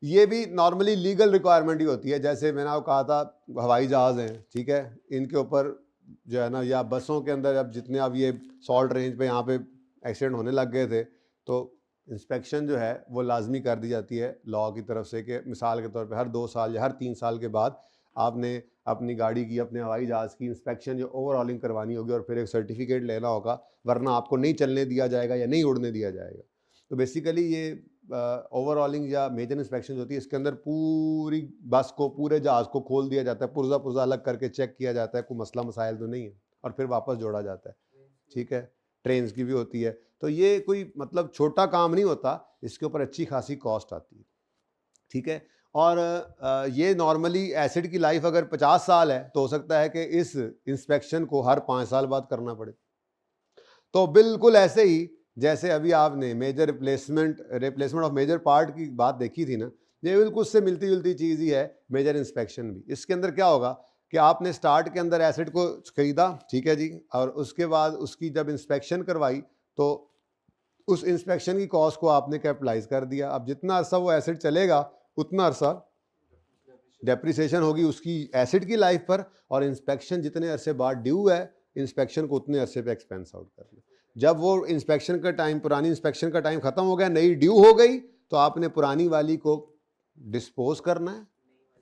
ये भी नॉर्मली लीगल रिक्वायरमेंट ही होती है। जैसे मैंने आपको कहा था हवाई जहाज़ हैं, ठीक है, इनके ऊपर जो है ना, या बसों के अंदर अब जितने अब ये सॉल्ट रेंज पे यहाँ पे एक्सीडेंट होने लग गए थे, तो इंस्पेक्शन जो है वो लाजमी कर दी जाती है लॉ की तरफ से, कि मिसाल के तौर पे हर 2 साल या हर 3 साल के बाद आपने अपनी गाड़ी की, अपने हवाई जहाज़ की इंस्पेक्शन जो ओवरऑलिंग करवानी होगी, और फिर एक सर्टिफिकेट लेना होगा, वरना आपको नहीं चलने दिया जाएगा या नहीं उड़ने दिया जाएगा। तो बेसिकली ये ओवरऑलिंग या मेजर इंस्पेक्शन होती है, इसके अंदर पूरी बस को, पूरे जहाज़ को खोल दिया जाता है, पुर्जा अलग करके चेक किया जाता है, कोई मसला मसाइल तो नहीं है, और फिर वापस जोड़ा जाता है, ठीक है? ट्रेन की भी होती है, तो ये कोई मतलब छोटा काम नहीं होता, इसके ऊपर अच्छी खासी कॉस्ट आती है, ठीक है? और ये नॉर्मली एसिड की लाइफ अगर 50 साल है, तो हो सकता है कि इस इंस्पेक्शन को हर 5 साल बाद करना पड़े। तो बिल्कुल ऐसे ही जैसे अभी आपने major replacement of major part की बात देखी थी ना, ये बिल्कुल उससे मिलती जुलती चीज़ ही है मेजर इंस्पेक्शन भी। इसके अंदर क्या होगा कि आपने स्टार्ट के अंदर एसिड को खरीदा, ठीक है जी, और उसके बाद उसकी जब इंस्पेक्शन करवाई, तो उस इंस्पेक्शन की कॉस्ट को आपने कैपिटलाइज कर दिया। अब जितना अरसा वो एसिड चलेगा उतना अरसा डेप्रिसिएशन होगी उसकी एसिड की लाइफ पर, और इंस्पेक्शन जितने अरसे बाद ड्यू है, इंस्पेक्शन को उतने अरसे पे एक्सपेंस आउट कर लो। जब वो इंस्पेक्शन का टाइम, पुरानी इंस्पेक्शन का टाइम ख़त्म हो गया, नई ड्यू हो गई, तो आपने पुरानी वाली को डिस्पोज करना है,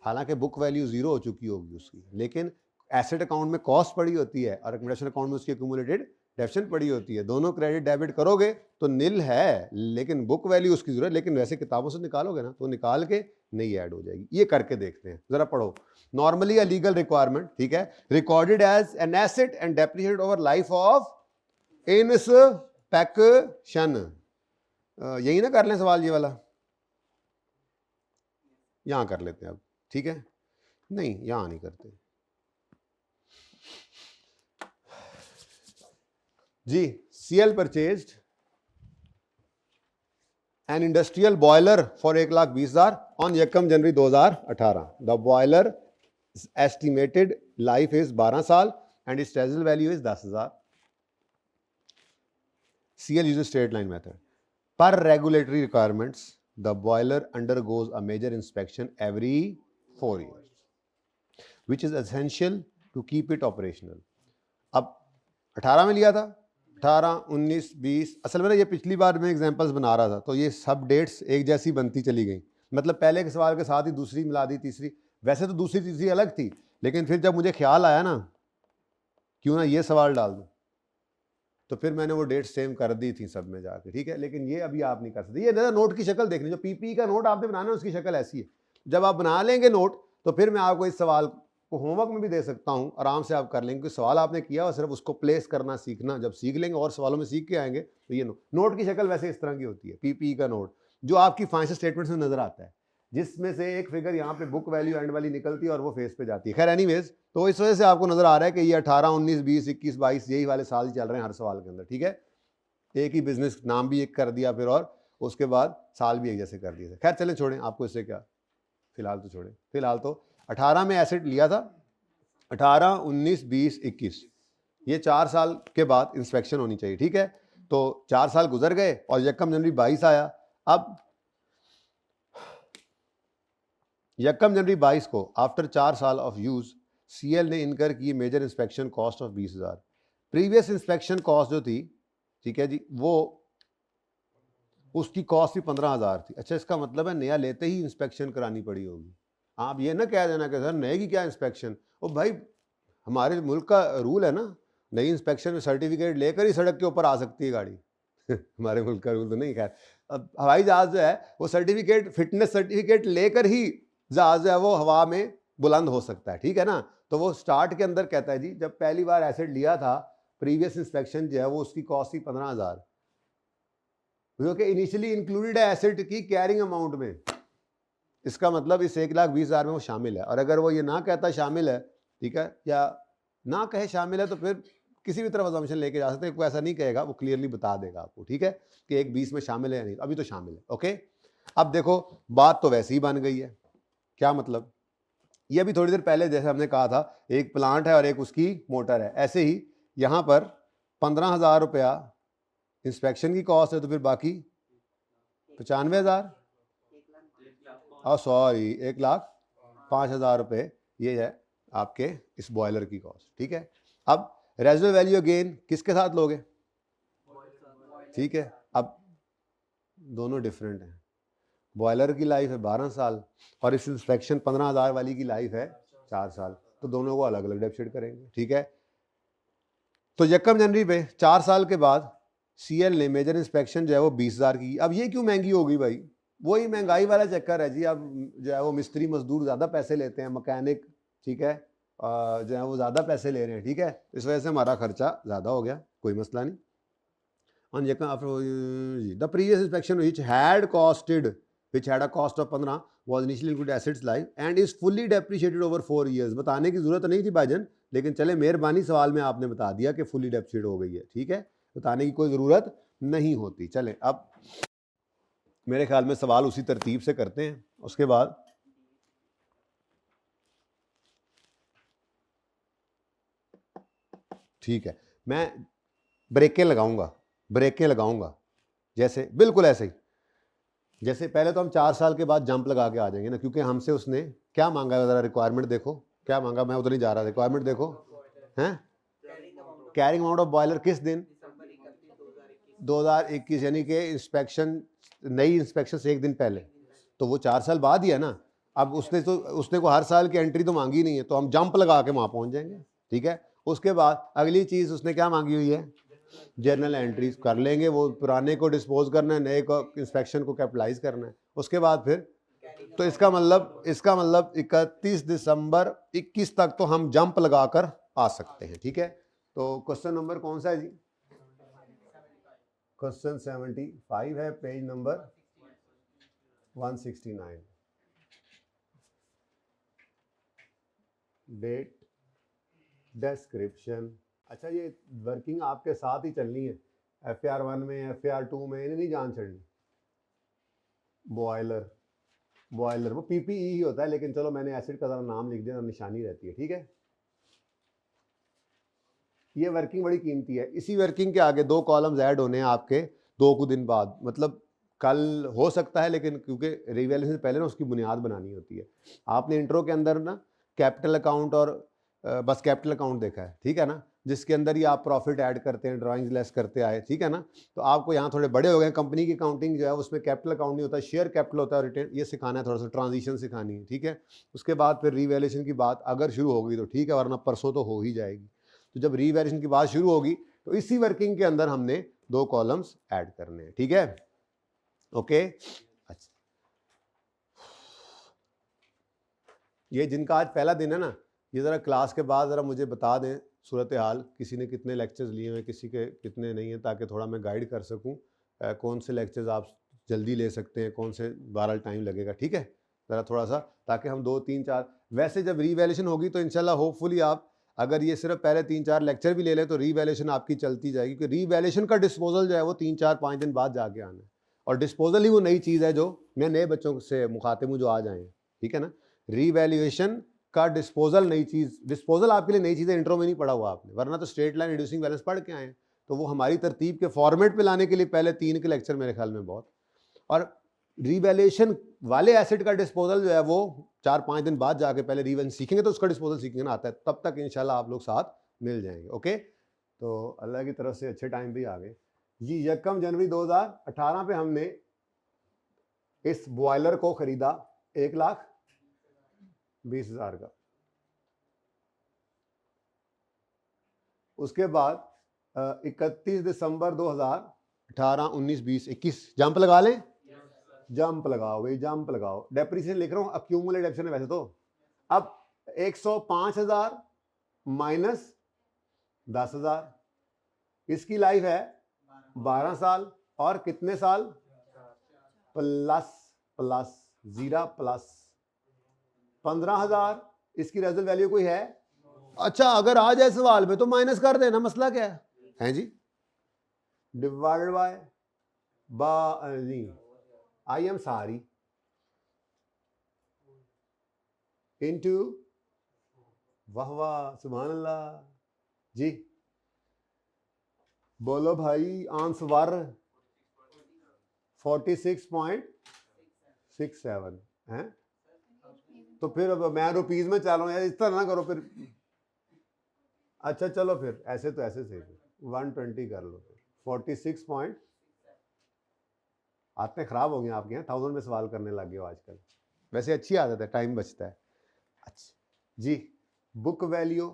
हालांकि बुक वैल्यू ज़ीरो हो चुकी होगी उसकी, लेकिन एसेट अकाउंट में कॉस्ट पड़ी होती है और अकोमोडेशन अकाउंट में उसकी एक्यूमुलेटेड डेफिशिएंट पड़ी होती है। दोनों क्रेडिट डेबिट करोगे तो नील है, लेकिन बुक वैल्यू उसकी जरूरत, लेकिन वैसे किताबों से निकालोगे ना तो निकाल के नहीं ऐड हो जाएगी। ये करके देखते हैं, जरा पढ़ो। नॉर्मली अ लीगल रिक्वायरमेंट, ठीक है, recorded as an asset and depreciated over life of inspection. यही ना कर लें सवाल ये वाला, यहां कर लेते हैं अब, ठीक है, नहीं यहां नहीं करते जी। CL purchased an industrial boiler for 1,20,000 on 1 January 2018। The boiler estimated life is 12 साल and its residual value is 10,000। CL uses straight line method. Per regulatory requirements, the boiler undergoes a major inspection every 4 years, which is essential to keep it operational. अब 18 में लिया था, 18, 19, 20, असल में ना ये पिछली बार मैं एग्जांपल्स बना रहा था तो ये सब डेट्स एक जैसी बनती चली गई, मतलब पहले के सवाल के साथ ही दूसरी मिला दी, तीसरी। वैसे तो दूसरी तीसरी अलग थी, लेकिन फिर जब मुझे ख्याल आया ना क्यों ना ये सवाल डाल दूं, तो फिर मैंने वो डेट सेम कर दी थी सब में जाके, ठीक है। लेकिन ये अभी आप नहीं कर सकते, ये नोट की शक्ल देखनी, जो पीपी का नोट आपने बनाना है उसकी शक्ल ऐसी है। जब आप बना लेंगे नोट तो फिर मैं आपको इस सवाल को होमवर्क में भी दे सकता हूँ, आराम से आप कर लेंगे, क्योंकि सवाल आपने किया और सिर्फ उसको प्लेस करना सीखना। जब सीख लेंगे और सवालों में सीख के आएंगे तो ये नोट की शक्ल वैसे इस तरह की होती है, पीपी का नोट, जो आपकी फाइनेंशियल स्टेटमेंट में नजर आता है, जिसमें से एक फिगर यहाँ पे बुक वैल्यू एंड वाली निकलती है और वो फेस पे जाती है। खैर एनीवेज, तो इस वजह से आपको नजर आ रहा है कि ये 18, 19, 20, 21, 22 यही वाले साल चल रहे हैं हर सवाल के अंदर, ठीक है। एक ही बिजनेस नाम भी एक कर दिया फिर, और उसके बाद साल भी एक जैसे कर दिए थे। खैर चले छोड़ें, आपको इससे क्या, फिलहाल तो छोड़ें। फिलहाल तो 18 में एसेट लिया था, 18, 19, 20, 21, ये 4 साल के बाद इंस्पेक्शन होनी चाहिए, ठीक है। तो 4 साल गुजर गए और 1 जनवरी 22 आया। अब 1 जनवरी 22 को आफ्टर 4 साल ऑफ यूज सीएल ने इनकर की major inspection cost of 20,000। Previous inspection cost जो थी, ठीक है जी, वो उसकी कॉस्ट भी 15,000 थी। अच्छा, इसका मतलब है नया लेते ही इंस्पेक्शन करानी पड़ी होगी। आप ये ना कह देना कि सर नए की क्या इंस्पेक्शन, ओ भाई हमारे मुल्क का रूल है ना, नई इंस्पेक्शन में सर्टिफिकेट लेकर ही सड़क के ऊपर आ सकती है गाड़ी हमारे मुल्क का रूल तो नहीं। खैर, अब हवाई जहाज जो है वो सर्टिफिकेट, फिटनेस सर्टिफिकेट लेकर ही जहाज जो है वो हवा में बुलंद हो सकता है, ठीक है ना। तो वो स्टार्ट के अंदर कहता है जी, जब पहली बार एसेट लिया था, प्रीवियस इंस्पेक्शन जो है वो उसकी कॉस्ट थी 15,000, जो कि इनिशियली इंक्लूडेड है एसेट की कैरिंग अमाउंट में। इसका मतलब इस 1,20,000 में वो शामिल है। और अगर वो ये ना कहता शामिल है, ठीक है, या ना कहे शामिल है, तो फिर किसी भी तरह अजम्पशन लेके जा सकते हैं। कोई ऐसा नहीं कहेगा, वो क्लियरली बता देगा आपको, ठीक है, कि 1,20 में शामिल है या नहीं। अभी तो शामिल है, ओके। अब देखो, बात तो वैसे ही बन गई है। क्या मतलब, ये अभी थोड़ी देर पहले जैसे हमने कहा था, एक प्लांट है और एक उसकी मोटर है, ऐसे ही यहाँ पर 15,000 रुपया इंस्पेक्शन की कॉस्ट है, तो फिर बाकी 95,000, और सॉरी 1,05,000 रुपये ये है आपके इस बॉयलर की कॉस्ट, ठीक है। अब रेजिडुअल वैल्यू अगेन किसके साथ लोगे, ठीक है। अब दोनों डिफरेंट हैं, बॉयलर की लाइफ है 12 साल और इस इंस्पेक्शन 15,000 वाली की लाइफ है 4 साल, तो दोनों को अलग अलग डेप्सिट करेंगे, ठीक है। तो 1 जनवरी पे 4 साल के बाद सीएल ने मेजर इंस्पेक्शन जो है वो 20,000 की। अब ये क्यों महंगी हो गई भाई, वही महंगाई वाला चक्कर है जी। अब जो है वो मिस्त्री मजदूर ज़्यादा पैसे लेते हैं, मैकेनिक, ठीक है, जो है वो ज़्यादा पैसे ले रहे हैं, ठीक है, इस वजह से हमारा खर्चा ज़्यादा हो गया, कोई मसला नहीं। On the previous inspection which had a cost of 15 was initially included assets life and is fully depreciated over 4 years। बताने की जरूरत नहीं थी भाईजान, लेकिन चले मेहरबानी सवाल में आपने बता दिया कि फुली डेप्रिशिएट हो गई है, ठीक है, बताने की कोई ज़रूरत नहीं होती। चलें, अब मेरे ख्याल में सवाल उसी तरतीब से करते हैं, उसके बाद ठीक है, मैं ब्रेकें लगाऊंगा जैसे, बिल्कुल ऐसे ही, जैसे पहले तो हम 4 साल के बाद जंप लगा के आ जाएंगे ना, क्योंकि हमसे उसने क्या मांगा है, जरा रिक्वायरमेंट देखो क्या मांगा, मैं उधर नहीं जा रहा, रिक्वायरमेंट देखो, हैं, कैरिंग अमाउंट ऑफ बॉयलर किस दिन, 2021, यानी कि इंस्पेक्शन, नई इंस्पेक्शन से एक दिन पहले, तो वो 4 साल बाद ही है ना। अब उसने को हर साल की एंट्री तो मांगी नहीं है, तो हम जंप लगा के वहां पहुंच जाएंगे, ठीक है। उसके बाद अगली चीज उसने क्या मांगी हुई है, जर्नल एंट्रीज कर लेंगे, वो पुराने को डिस्पोज करना है, नए को इंस्पेक्शन को कैपिटलाइज करना है। उसके बाद फिर तो इसका मतलब 31 दिसंबर 21 तक तो हम जंप लगाकर आ सकते हैं, ठीक है। तो क्वेश्चन नंबर कौन सा है जी? क्वेश्चन 75 है, पेज नंबर 169। Date, description. अच्छा, ये वर्किंग आपके साथ ही चलनी है, FAR 1 में, FAR 2 में इन्हें नहीं जान चढ़नी। बॉयलर वो PPE ही होता है, लेकिन चलो मैंने एसिड का जरा नाम लिख दिया, निशानी रहती है, ठीक है। ये वर्किंग बड़ी कीमती है। इसी वर्किंग के आगे 2 कॉलम्स ऐड होने हैं आपके 2 दिन बाद, मतलब कल हो सकता है, लेकिन क्योंकि रिवैल्यूएशन से पहले ना उसकी बुनियाद बनानी होती है। आपने इंट्रो के अंदर ना कैपिटल अकाउंट और बस कैपिटल अकाउंट देखा है, ठीक है ना, जिसके अंदर ही आप प्रॉफिट ऐड करते हैं, ड्राइंग्स लेस करते आए, ठीक है ना। तो आपको यहाँ थोड़े बड़े हो गए, कंपनी की अकाउंटिंग जो है उसमें कैपिटल अकाउंट नहीं होता, शेयर कैपिटल होता है, रिटर्न ये सिखाना है, थोड़ा सा ट्रांजिशन सिखानी है, ठीक है। उसके बाद फिर रिवैल्यूएशन की बात अगर शुरू होगी तो ठीक है, वरना परसों तो हो ही जाएगी। तो जब रिवैल्यूएशन की बात शुरू होगी तो इसी वर्किंग के अंदर हमने 2 कॉलम्स ऐड करने हैं, ठीक है। ओके, अच्छा, ये जिनका आज पहला दिन है ना, ये ज़रा क्लास के बाद ज़रा मुझे बता दें सूरत हाल, किसी ने कितने लेक्चर्स लिए हैं, किसी के कितने नहीं हैं, ताकि थोड़ा मैं गाइड कर सकूं कौन से लेक्चर्स आप जल्दी ले सकते हैं, कौन से बहरहाल टाइम लगेगा, ठीक है। ज़रा थोड़ा सा, ताकि हम 2 3 4 वैसे जब रीवैल्यूएशन होगी तो इंशाल्लाह होपफुली आप अगर ये सिर्फ पहले 3 4 लेक्चर भी ले लें तो रीवैल्यूएशन आपकी चलती जाएगी, क्योंकि रीवैल्यूएशन का डिस्पोजल जो है वो 3 4 5 दिन बाद जाके आना है। और डिस्पोजल ही वो नई चीज़ है जो मैं नए बच्चों से मुखातिब हूँ जो आज आए हैं, ठीक है ना। रीवैल्यूएशन का डिस्पोजल नई चीज़, डिस्पोजल आपके लिए नई चीज़ है, इंट्रो में नहीं पढ़ा हुआ आपने, वरना तो स्ट्रेट लाइन रिड्यूसिंग बैलेंस पढ़ के आए। तो वो हमारी तरतीब के फॉर्मेट पे लाने के लिए पहले 3 के लेक्चर मेरे ख्याल में बहुत, और रीवैल्यूएशन वाले एसेट का डिस्पोजल जो है वो 4 5 दिन बाद जाके पहले रीवैल्यूएशन सीखेंगे तो उसका डिस्पोजल सीखेंगे ना आता है, तब तक इंशाल्लाह आप लोग साथ मिल जाएंगे। ओके, तो अल्लाह की तरफ से अच्छे टाइम भी आ गए जी। 1 जनवरी 2018 पे हमने इस बॉयलर को खरीदा 1,20,000 का। उसके बाद 31 दिसंबर 2018, 19, 20, 21 जंप लगा लें, जंप लगाओ भाई, जंप लगाओ। डेप्रिसिएशन लिख रहा हूं, अक्यूमुलेट डेप्रिसिएशन है वैसे तो। अब 105,000 माइनस 10,000, इसकी लाइफ है 12 साल, और कितने साल प्लस प्लस 0 प्लस 15,000, इसकी रेजल वैल्यू कोई है? अच्छा, अगर आ जाए सवाल में तो माइनस कर देना, मसला क्या है जी। Divided by I am sorry into, वाह वाह सुभान अल्लाह जी, बोलो भाई आंसर 46.67 है। तो फिर अब मैं रुपीज में चल रहा हूँ यार, इस तरह ना करो फिर। अच्छा चलो फिर ऐसे तो ऐसे सही, 120 कर लो फिर, 46 आते खराब हो गए आपके यहाँ, 1000 में सवाल करने लग गए हो आजकल, वैसे अच्छी आदत है, टाइम बचता है। अच्छा जी, बुक वैल्यू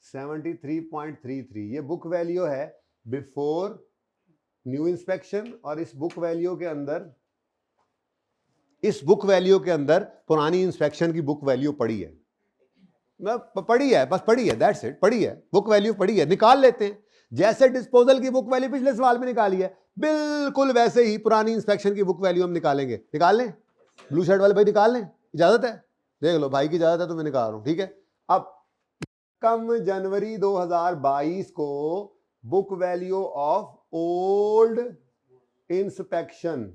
73.33, ये बुक वैल्यू है बिफोर न्यू इंस्पेक्शन, और इस बुक वैल्यू के अंदर पुरानी इंस्पेक्शन की बुक वैल्यू पड़ी है, पड़ी है, बस पड़ी है, दैट्स इट, पड़ी है, बुक वैल्यू पड़ी है, निकाल लेते हैं। जैसे डिस्पोजल की बुक वैल्यू पिछले सवाल में निकाली है, बिल्कुल वैसे ही पुरानी इंस्पेक्शन की बुक वैल्यू हम निकालेंगे। निकाल लें ब्लू शर्ट वाले भाई, निकाल लें, इजाजत है? देख लो भाई की इजाजत है तो मैं निकाल रहा हूं, ठीक है। अब कम जनवरी 2022 को book value of old inspection,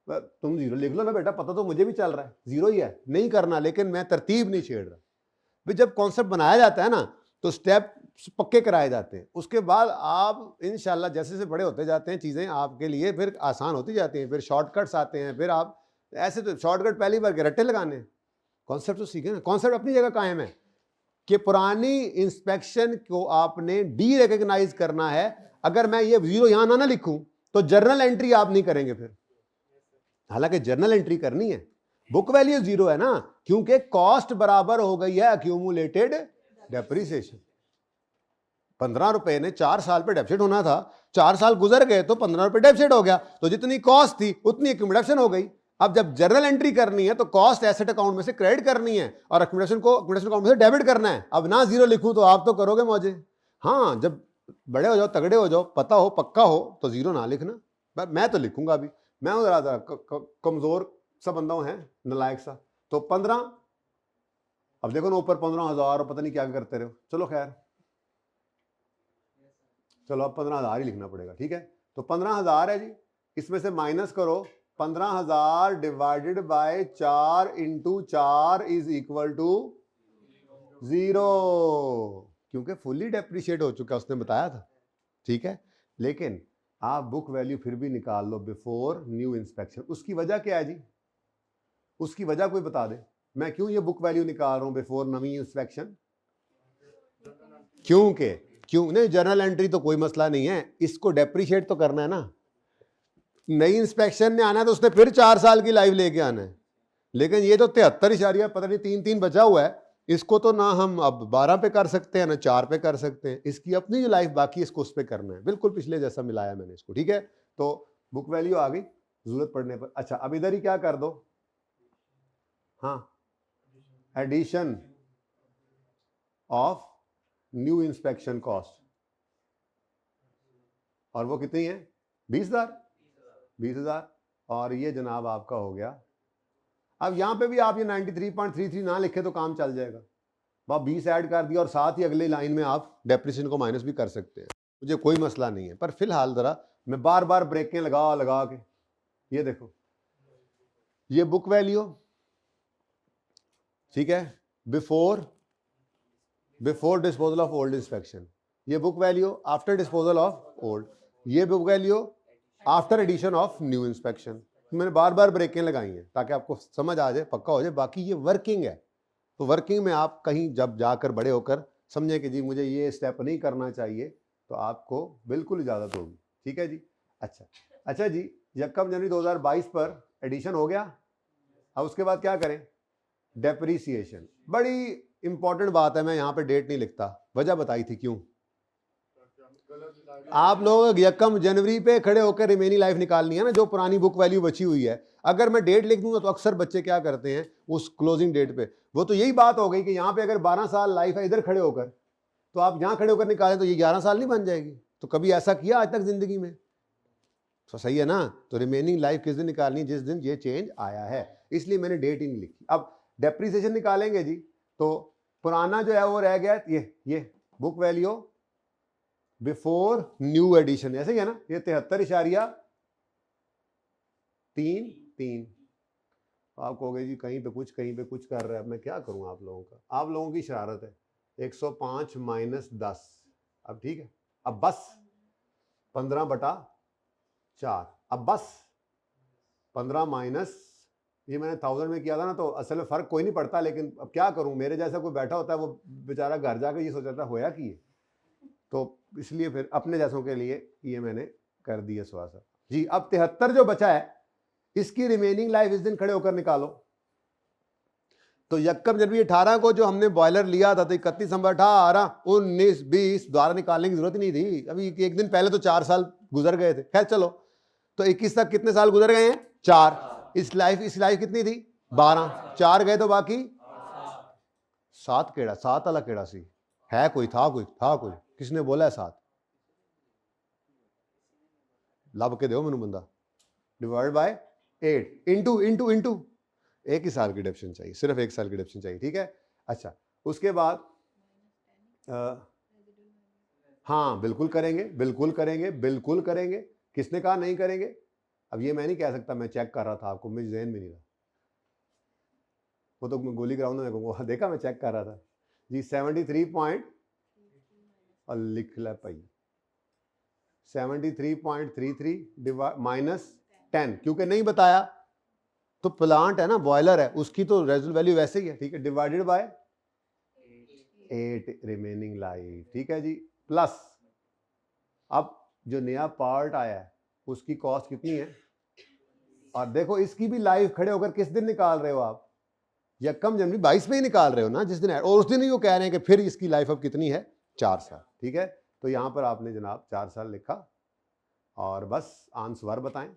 तुम 0 लिख लो ना बेटा, पता तो मुझे भी चल रहा है 0 ही है, नहीं करना, लेकिन मैं तरतीब नहीं छेड़ रहा। भी जब कॉन्सेप्ट बनाया जाता है ना तो स्टेप पक्के कराए जाते हैं, उसके बाद आप इंशाल्लाह जैसे से बड़े होते जाते हैं चीज़ें आपके लिए फिर आसान होती जाती हैं, फिर शॉर्टकट्स आते हैं, फिर आप ऐसे तो शॉर्टकट पहली बार के रट्टे लगाने, कॉन्सेप्ट तो सीखे ना। कॉन्सेप्ट अपनी जगह कायम है कि पुरानी इंस्पेक्शन को आपने डी रिकॉग्नाइज करना है। अगर मैं ये 0 यहां ना लिखूं तो जर्नल एंट्री आप नहीं करेंगे, फिर हालांकि जर्नल एंट्री करनी है, बुक वैल्यू 0 है ना, क्योंकि कॉस्ट बराबर हो गई है अक्यूमुलेटेड डेप्रिसिएशन। 15 रुपए ने 4 साल पे डेप्सिट होना था, 4 साल गुजर गए तो 15 रुपए डेप्सिट हो गया, तो जितनी कॉस्ट थी उतनी एक्यूमुलेशन हो गई। अब जब जर्नल एंट्री करनी है तो कॉस्ट एसेट अकाउंट में से क्रेडिट करनी है और एक्यूमुलेशन अकाउंट में से डेबिट करना है। अब ना 0 लिखूं तो आप तो करोगे मौजे। हाँ, जब बड़े हो जाओ, तगड़े हो जाओ, पता हो, पक्का हो, तो 0 ना लिखना। मैं तो लिखूंगा अभी, मैं जरा कमजोर सा बंदा हूं, है नलायक सा। तो 15, अब देखो ना ऊपर 15,000 पता नहीं क्या करते रहो। चलो खैर, चलो अब 15,000 ही लिखना पड़ेगा, ठीक है। तो 15,000 है जी, इसमें से माइनस करो 15,000 divided by 4 into 4 is equal to 0, क्योंकि फुल्ली डेप्रिशिएट हो चुका, उसने बताया था, ठीक है। लेकिन आप बुक वैल्यू फिर भी निकाल लो बिफोर न्यू इंस्पेक्शन। उसकी वजह क्या है जी, उसकी वजह कोई बता दे। मैं क्यों ये बुक वैल्यू निकाल रहा हूं बिफोर नवी इंस्पेक्शन? क्यों नहीं, जर्नल एंट्री तो कोई मसला नहीं है, इसको डेप्रिशिएट तो करना है ना। नई इंस्पेक्शन ने आना है तो उसने फिर 4 साल की लाइफ लेके आना है। लेकिन ये तो 73 पता नहीं 3 बचा हुआ है, इसको तो ना हम अब 12 पे कर सकते हैं ना 4 पे कर सकते हैं। इसकी अपनी जो लाइफ बाकी, इसको उस पे करना है, बिल्कुल पिछले जैसा मिलाया मैंने इसको, ठीक है। तो बुक वैल्यू आ गई जरूरत पड़ने पर। अच्छा, अब इधर ही क्या कर दो, हाँ, addition of new inspection cost, और वो कितनी है? 20,000। और ये जनाब आपका हो गया। अब यहां पे भी आप ये 93.33 ना लिखे तो काम चल जाएगा। आप 20 ऐड कर दिया और साथ ही अगली लाइन में आप डेप्रिसिएशन को माइनस भी कर सकते हैं, मुझे कोई मसला नहीं है। पर फिलहाल जरा मैं बार बार ब्रेकें लगा के, ये देखो, ये बुक वैल्यू, ठीक है, before disposal of old inspection, ये book value after disposal of old, ये book value after addition of new inspection. मैंने बार बार ब्रेकें लगाई हैं ताकि आपको समझ आ जाए, पक्का हो जाए। बाकी ये वर्किंग है, तो वर्किंग में आप कहीं जब जाकर बड़े होकर समझे कि जी मुझे ये स्टेप नहीं करना चाहिए, तो आपको बिल्कुल इजाज़त होगी, ठीक है जी। अच्छा जी, 1 जनवरी 2022 पर एडिशन हो गया। अब उसके बाद क्या करें? डेप्रीसिएशन। बड़ी इंपॉर्टेंट बात है, मैं यहाँ पे डेट नहीं लिखता, वजह बताई थी क्यों। आप लोग 1 जनवरी पे खड़े होकर रिमेनिंग लाइफ निकालनी है ना, जो पुरानी बुक वैल्यू बची हुई है। अगर मैं डेट लिख दूंगा तो अक्सर बच्चे क्या करते हैं उस क्लोजिंग डेट पे, वो तो यही बात हो गई कि यहाँ पे अगर 12 साल लाइफ है इधर खड़े होकर, तो आप यहाँ खड़े होकर निकालें तो ये 11 साल नहीं बन जाएगी। तो कभी ऐसा किया आज तक जिंदगी में? तो सही है ना। तो रिमेनिंग लाइफ किस दिन निकालनी? जिस दिन ये चेंज आया है, इसलिए मैंने डेट ही नहीं लिखी। अब डेप्रिसिएशन निकालेंगे जी, तो पुराना जो है वो रह गया, ये book value before new addition, ऐसे ही है ना, ये 73.33। आप कहोगे जी कहीं पे कुछ कर रहा है, मैं क्या करूं आप लोगों का, आप लोगों की शरारत है। 105 माइनस 10, अब ठीक है, अब बस 15/4, अब बस 15 माइनस, ये मैंने 1000 में किया था ना, तो असल में फर्क कोई नहीं पड़ता, लेकिन अब क्या करूं, मेरे जैसा कोई बैठा होता है वो बेचारा घर जाकर ये सोचता होया कि, तो इसलिए फिर अपने जैसों के लिए ये मैंने कर दिया स्वासा जी। अब 73 जो बचा है, इसकी रिमेनिंग लाइफ इस दिन खड़े होकर निकालो। तो 1 जनवरी 18 को जो हमने बॉयलर लिया था, तो 31 दिसंबर 18, 19, 20 द्वारा निकालने की जरूरत ही नहीं थी। अभी एक दिन पहले तो 4 साल गुजर गए थे। खैर चलो, तो 21 तक कितने साल गुजर गए हैं? 4। इस लाइफ कितनी थी? 12। 4 गए तो बाकी 7 केड़ा, 7 वाला केड़ा सी है, कोई था कोई किसने बोला है 7? लब के दो मैनू बंदा। डिवाइड बाय 8 इंटू एक ही साल की डिडक्शन चाहिए, सिर्फ 1 साल की डिडक्शन चाहिए, ठीक है। अच्छा, उसके बाद हाँ बिल्कुल करेंगे। किसने कहा नहीं करेंगे? अब ये मैं नहीं कह सकता, मैं चेक कर रहा था, आपको मुझे ज़हन में नहीं रहा, वो तो मैं गोली ग्राउंड में कहूँगा, देखा मैं चेक कर रहा था जी। 73 पॉइंट, और लिख ला भाई, 73.33 माइनस 10, क्योंकि नहीं बताया तो प्लांट है ना, बॉयलर है, उसकी तो रेजल वैल्यू वैसे ही है, ठीक है, डिवाइडेड बाय 8 रिमेनिंग लाइफ, ठीक है जी। प्लस अब जो नया पार्ट आया है उसकी कॉस्ट कितनी है? और देखो इसकी भी लाइफ खड़े होकर किस दिन निकाल रहे हो आप, यकम जनवरी 22 में ही निकाल रहे हो ना जिस दिन, और उस दिन ही वो कह रहे हैं कि फिर इसकी लाइफ अब कितनी है, 4 साल। ठीक है, तो यहां पर आपने जनाब 4 साल लिखा और बस आंसर बताएं।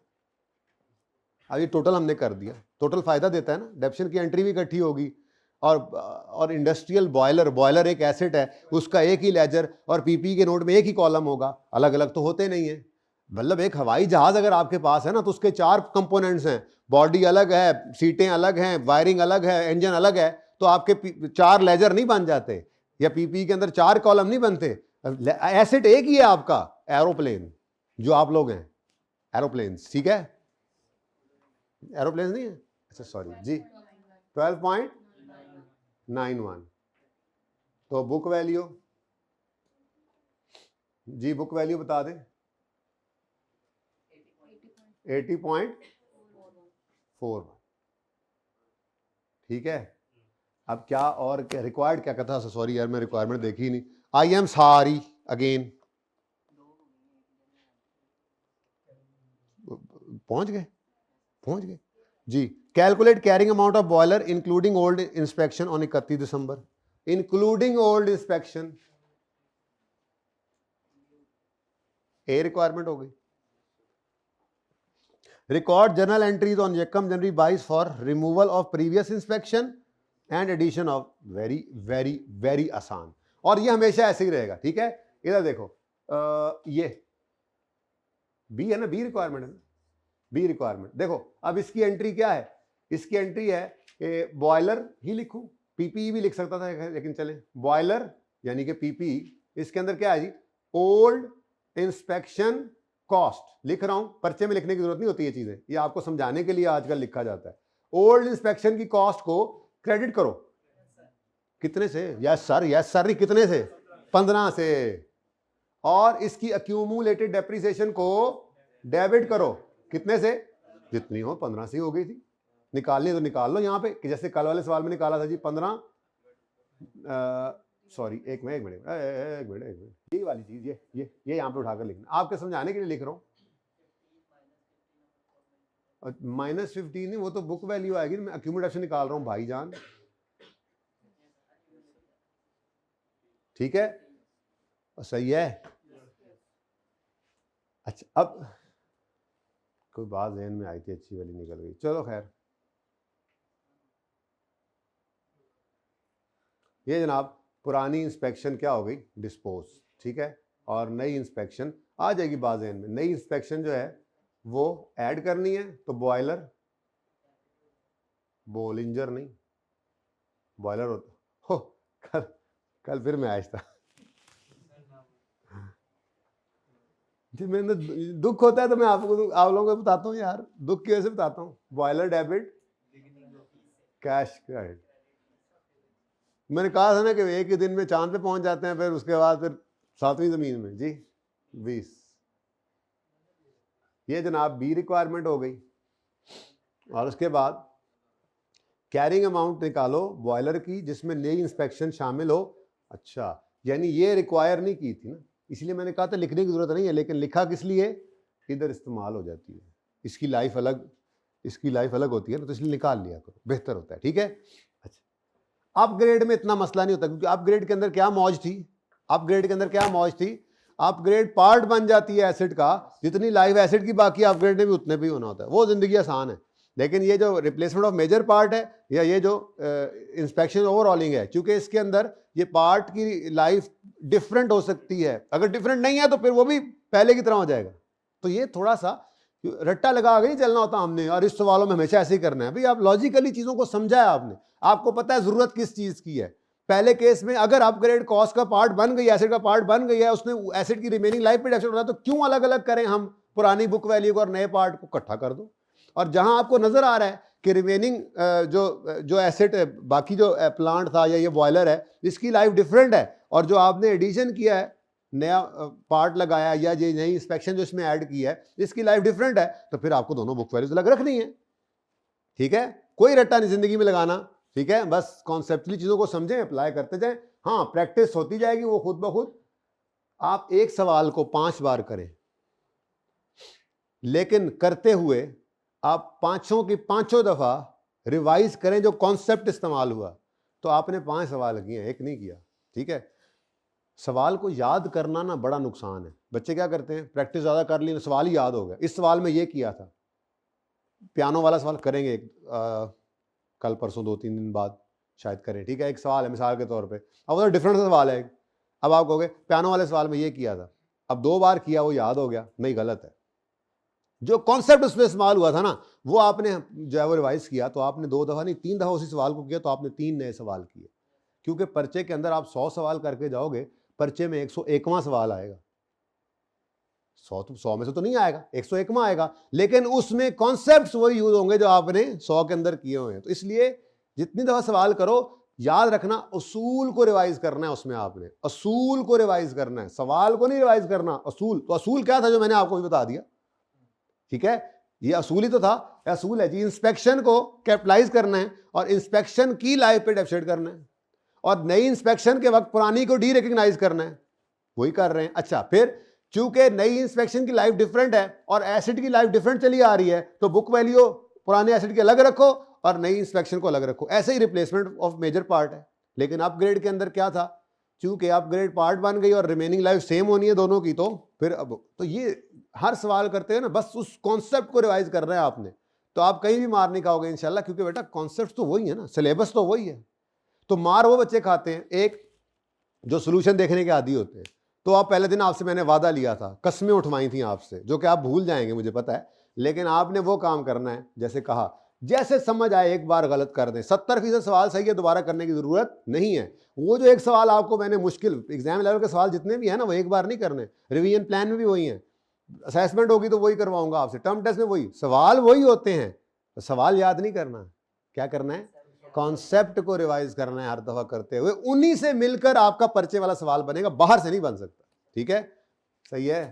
अब ये टोटल हमने कर दिया, टोटल फायदा देता है ना, डेप्शन की एंट्री भी इकट्ठी होगी और इंडस्ट्रियल बॉयलर एक एसेट है, उसका एक ही लेजर और पीपी के नोट में एक ही कॉलम होगा, अलग अलग तो होते नहीं है। मतलब एक हवाई जहाज अगर आपके पास है ना तो उसके 4 कंपोनेंट्स हैं, बॉडी अलग है, सीटें अलग हैं, वायरिंग अलग है, इंजन अलग है, तो आपके 4 लेजर नहीं बन जाते या पीपी के अंदर 4 कॉलम नहीं बनते। एसेट एक ही है आपका, एरोप्लेन, जो आप लोग हैं एरोप्लेन। ठीक है, एरोप्लेन नहीं है, अच्छा सॉरी जी, 12.91। तो बुक वैल्यू जी, बुक वैल्यू बता दें, 80.41। ठीक है, अब क्या और क्या रिक्वायर्ड क्या कहता, सॉरी यार मैं रिक्वायरमेंट देखी नहीं, आई एम सॉरी अगेन। पहुंच गए जी। Calculate carrying amount of boiler including old inspection on 31 December, including old inspection, a requirement हो गई। रिकॉर्ड जर्नल एंट्रीज ऑन यकम जनवरी 22 for removal of previous inspection and addition of, very very very आसान, और ये हमेशा ऐसे ही रहेगा। ठीक है, इधर देखो ये बी है ना, बी रिक्वायरमेंट है ना, बी रिक्वायरमेंट। देखो अब इसकी एंट्री क्या है, इसकी एंट्री है कि बॉयलर ही लिखूं, पीपी भी लिख सकता था लेकिन चले बॉयलर यानी कि पीपी, इसके अंदर क्या है जी, ओल्ड इंस्पेक्शन कॉस्ट लिख रहा हूं, पर्चे में लिखने की जरूरत नहीं होती ये चीजें, ये आपको समझाने के लिए आजकल लिखा जाता है। ओल्ड इंस्पेक्शन की कॉस्ट को क्रेडिट करो, कितने से, यस सर कितने से, 15 से, और इसकी अक्यूमुलेटेड डेप्रिसिएशन को डेबिट करो, कितने से, जितनी हो, 15 से ही हो गई थी, निकालनी तो निकाल लो यहाँ पे, कि जैसे कल वाले सवाल में निकाला था जी 15, सॉरी एक मिनट, यही वाली चीज, ये यहाँ पे उठाकर लिखना, आपके समझाने के लिए लिख रहा हूँ। -15 नहीं, वो तो बुक वैल्यू आएगी, मैं अक्यूमुलेशन निकाल रहा हूँ भाईजान। ठीक है, सही है। अच्छा, अब कोई बात ज़हन में आई थी, अच्छी वाली निकल गई, चलो खैर। ये जनाब पुरानी इंस्पेक्शन क्या हो गई, डिस्पोज। ठीक है, और नई इंस्पेक्शन आ जाएगी बात ज़हन में। नई इंस्पेक्शन जो है वो ऐड करनी है, तो बॉयलर, बोलिंजर नहीं, बॉयलर होता हो, कल फिर मैं आज था जी, मैंने दुख होता है तो मैं आप लोगों को बताता हूँ यार, दुख की वजह से बताता हूँ। बॉयलर डेबिट, कैश क्रेडिट, मैंने कहा था ना कि एक ही दिन में चांद पे पहुंच जाते हैं, फिर उसके बाद फिर 7वीं जमीन में जी 20। ये जनाब बी रिक्वायरमेंट हो गई, और उसके बाद कैरिंग अमाउंट निकालो बॉयलर की जिसमें नई इंस्पेक्शन शामिल हो। अच्छा, यानी ये रिक्वायर नहीं की थी ना, इसलिए मैंने कहा था लिखने की जरूरत नहीं है, लेकिन लिखा किस लिए, इधर इस्तेमाल हो जाती है, इसकी लाइफ अलग, इसकी लाइफ अलग होती है ना, तो इसलिए निकाल लिया करो, बेहतर होता है। ठीक है, अच्छा, अपग्रेड में इतना मसला नहीं होता, क्योंकि अपग्रेड के अंदर क्या मौज थी, अपग्रेड के अंदर क्या मौज थी, अपग्रेड पार्ट बन जाती है एसिड का, जितनी लाइफ एसिड की बाकी अपग्रेड में भी उतने भी होना होता है, वो जिंदगी आसान है। लेकिन ये जो रिप्लेसमेंट ऑफ मेजर पार्ट है या ये जो इंस्पेक्शन ओवरऑलिंग है, क्योंकि इसके अंदर ये पार्ट की लाइफ डिफरेंट हो सकती है, अगर डिफरेंट नहीं है तो फिर वो भी पहले की तरह हो जाएगा। तो ये थोड़ा सा रट्टा लगा के नहीं चलना होता हमने, और इस सवालों में हमेशा ऐसे ही करना है भाई, आप लॉजिकली चीजों को समझा है आपने, आपको पता है जरूरत किस चीज की है। पहले केस में अगर अपग्रेड कॉस्ट का पार्ट बन गई, एसिड का पार्ट बन गई है, उसने एसिड की रिमेनिंग लाइफ पे डेफिसिट होना, तो क्यों अलग अलग करें हम पुरानी बुक वैल्यू को और नए पार्ट को इकट्ठा कर दो। और जहां आपको नजर आ रहा है कि रिमेनिंग जो एसेट है, बाकी जो प्लांट था या ये बॉयलर है, इसकी लाइफ डिफरेंट है, और जो आपने एडिशन किया है, नया पार्ट लगाया या ये नई इंस्पेक्शन जो इसमें ऐड की है, इसकी लाइफ डिफरेंट है, तो फिर आपको दोनों बुक वैल्यूज अलग रखनी है। ठीक है, कोई रट्टा नहीं जिंदगी में लगाना। ठीक है, बस कॉन्सेप्चुअली चीजों को समझें, अप्लाई करते जाएं। हाँ, प्रैक्टिस होती जाएगी वो खुद ब खुद। आप एक सवाल को 5 बार करें, लेकिन करते हुए आप पांचों की पांचों दफा रिवाइज करें जो कॉन्सेप्ट इस्तेमाल हुआ। तो आपने 5 सवाल किए, एक नहीं किया, ठीक है। सवाल को याद करना ना बड़ा नुकसान है। बच्चे क्या करते हैं, प्रैक्टिस ज़्यादा कर ली, सवाल ही याद हो गया, इस सवाल में ये किया था। पियानो वाला सवाल करेंगे कल परसों 2-3 दिन बाद शायद करें, ठीक है। एक सवाल है मिसाल के तौर पे, अब वो डिफरेंट सवाल है। अब आप कहोगे पियानो वाले सवाल में ये किया था, अब 2 बार किया वो याद हो गया, नहीं, गलत है। जो कॉन्सेप्ट उसमें इस्तेमाल हुआ था ना, वो आपने जो है वो रिवाइज किया, तो आपने 2 दफा नहीं 3 दफा उसी सवाल को किया, तो आपने 3 नए सवाल किए। क्योंकि पर्चे के अंदर आप 100 सवाल करके जाओगे, पर्चे में 101वां सवाल आएगा। 100 में से तो नहीं आएगा, 101वां आएगा, लेकिन उसमें कॉन्सेप्ट्स वही यूज होंगे जो आपने 100 के अंदर किए हुए हैं। तो इसलिए जितनी दफा सवाल करो, याद रखना उसूल को रिवाइज करना है। उसमें आपने असूल को रिवाइज करना है, सवाल को नहीं रिवाइज करना, असूल। तो असूल क्या था जो मैंने आपको भी बता दिया, ठीक है। ये असूल ही तो था, असूल है जी, इंस्पेक्शन को कैपिटलाइज करना है और इंस्पेक्शन की लाइफ पे डेप्रिशिएट करना है, और नई इंस्पेक्शन के वक्त पुरानी को डी रिकॉग्नाइज करना है, वही कर रहे हैं। अच्छा, फिर चूंकि नई इंस्पेक्शन की लाइफ डिफरेंट है और एसिड की लाइफ डिफरेंट चली आ रही है, तो बुक वैल्यू पुराने एसिड की अलग रखो और नई इंस्पेक्शन को अलग रखो। ऐसे ही रिप्लेसमेंट ऑफ मेजर पार्ट है। लेकिन अपग्रेड के अंदर क्या था, चूंकि अपग्रेड पार्ट बन गई और रिमेनिंग लाइफ सेम होनी है दोनों की, तो फिर अब तो ये हर सवाल करते हैं ना, बस उस कॉन्सेप्ट को रिवाइज करना है आपने, तो आप कहीं भी मार नहीं खाओगे इंशाल्लाह, क्योंकि बेटा कॉन्सेप्ट तो वही है ना, सिलेबस तो वही है। तो मार वो बच्चे खाते हैं, एक जो सोल्यूशन देखने के आदी होते हैं। तो आप पहले दिन आपसे मैंने वादा लिया था, कस्में उठवाई थी आपसे, जो कि आप भूल जाएंगे मुझे पता है, लेकिन आपने वो काम करना है जैसे कहा, जैसे समझ आए एक बार गलत कर दें। 70% सवाल सही है, दोबारा करने की जरूरत नहीं है। वो जो एक सवाल आपको मैंने मुश्किल एग्जाम लेवल के सवाल जितने भी है ना, वो एक बार नहीं करने, रिवीजन प्लान में भी वही है, असेसमेंट होगी तो वही करवाऊंगा आपसे, टर्म टेस्ट में वही सवाल वही होते हैं। तो सवाल याद नहीं करना, क्या करना है, कॉन्सेप्ट को रिवाइज करना है हर दफा करते हुए, उन्हीं से मिलकर आपका पर्चे वाला सवाल बनेगा, बाहर से नहीं बन सकता, ठीक है। सही है,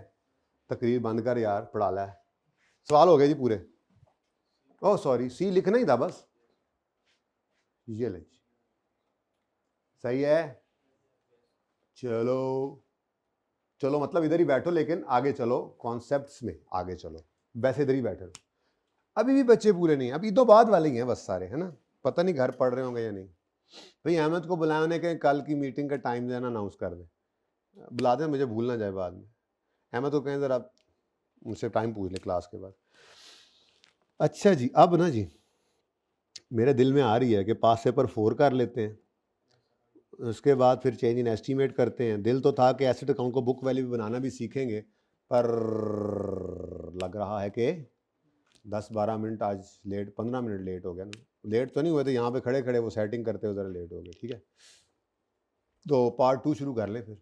तकरीर बंद कर यार, पढ़ा ला है। सवाल हो गए जी पूरे, ओह सॉरी, सी लिखना ही था बस, ये ले, सही है। चलो चलो, मतलब इधर ही बैठो, लेकिन आगे चलो, कॉन्सेप्ट्स में आगे चलो, वैसे इधर ही बैठे रहो। अभी भी बच्चे पूरे नहीं, अभी तो बाद वाले ही हैं बस सारे, है ना। पता नहीं घर पढ़ रहे होंगे या नहीं। भाई अहमद को बुलाए, उन्हें कहें कल की मीटिंग का टाइम जो है ना अनाउंस कर दें, बुला दें, मुझे भूल ना जाए बाद में। अहमद को कहें ज़रा मुझसे टाइम पूछ ले क्लास के बाद। अच्छा जी, अब ना जी मेरे दिल में आ रही है कि पास पेपर 4 कर लेते हैं, उसके बाद फिर चेंज इन एस्टीमेट करते हैं। दिल तो था कि एसेट अकाउंट को बुक वैल्यू बनाना भी सीखेंगे, पर लग रहा है कि 10-12 मिनट आज लेट, 15 मिनट लेट हो गया ना। लेट तो नहीं हुए थे, यहाँ पे खड़े खड़े वो सेटिंग करते हुए ज़रा लेट हो गए, ठीक है। तो पार्ट 2 शुरू कर ले फिर।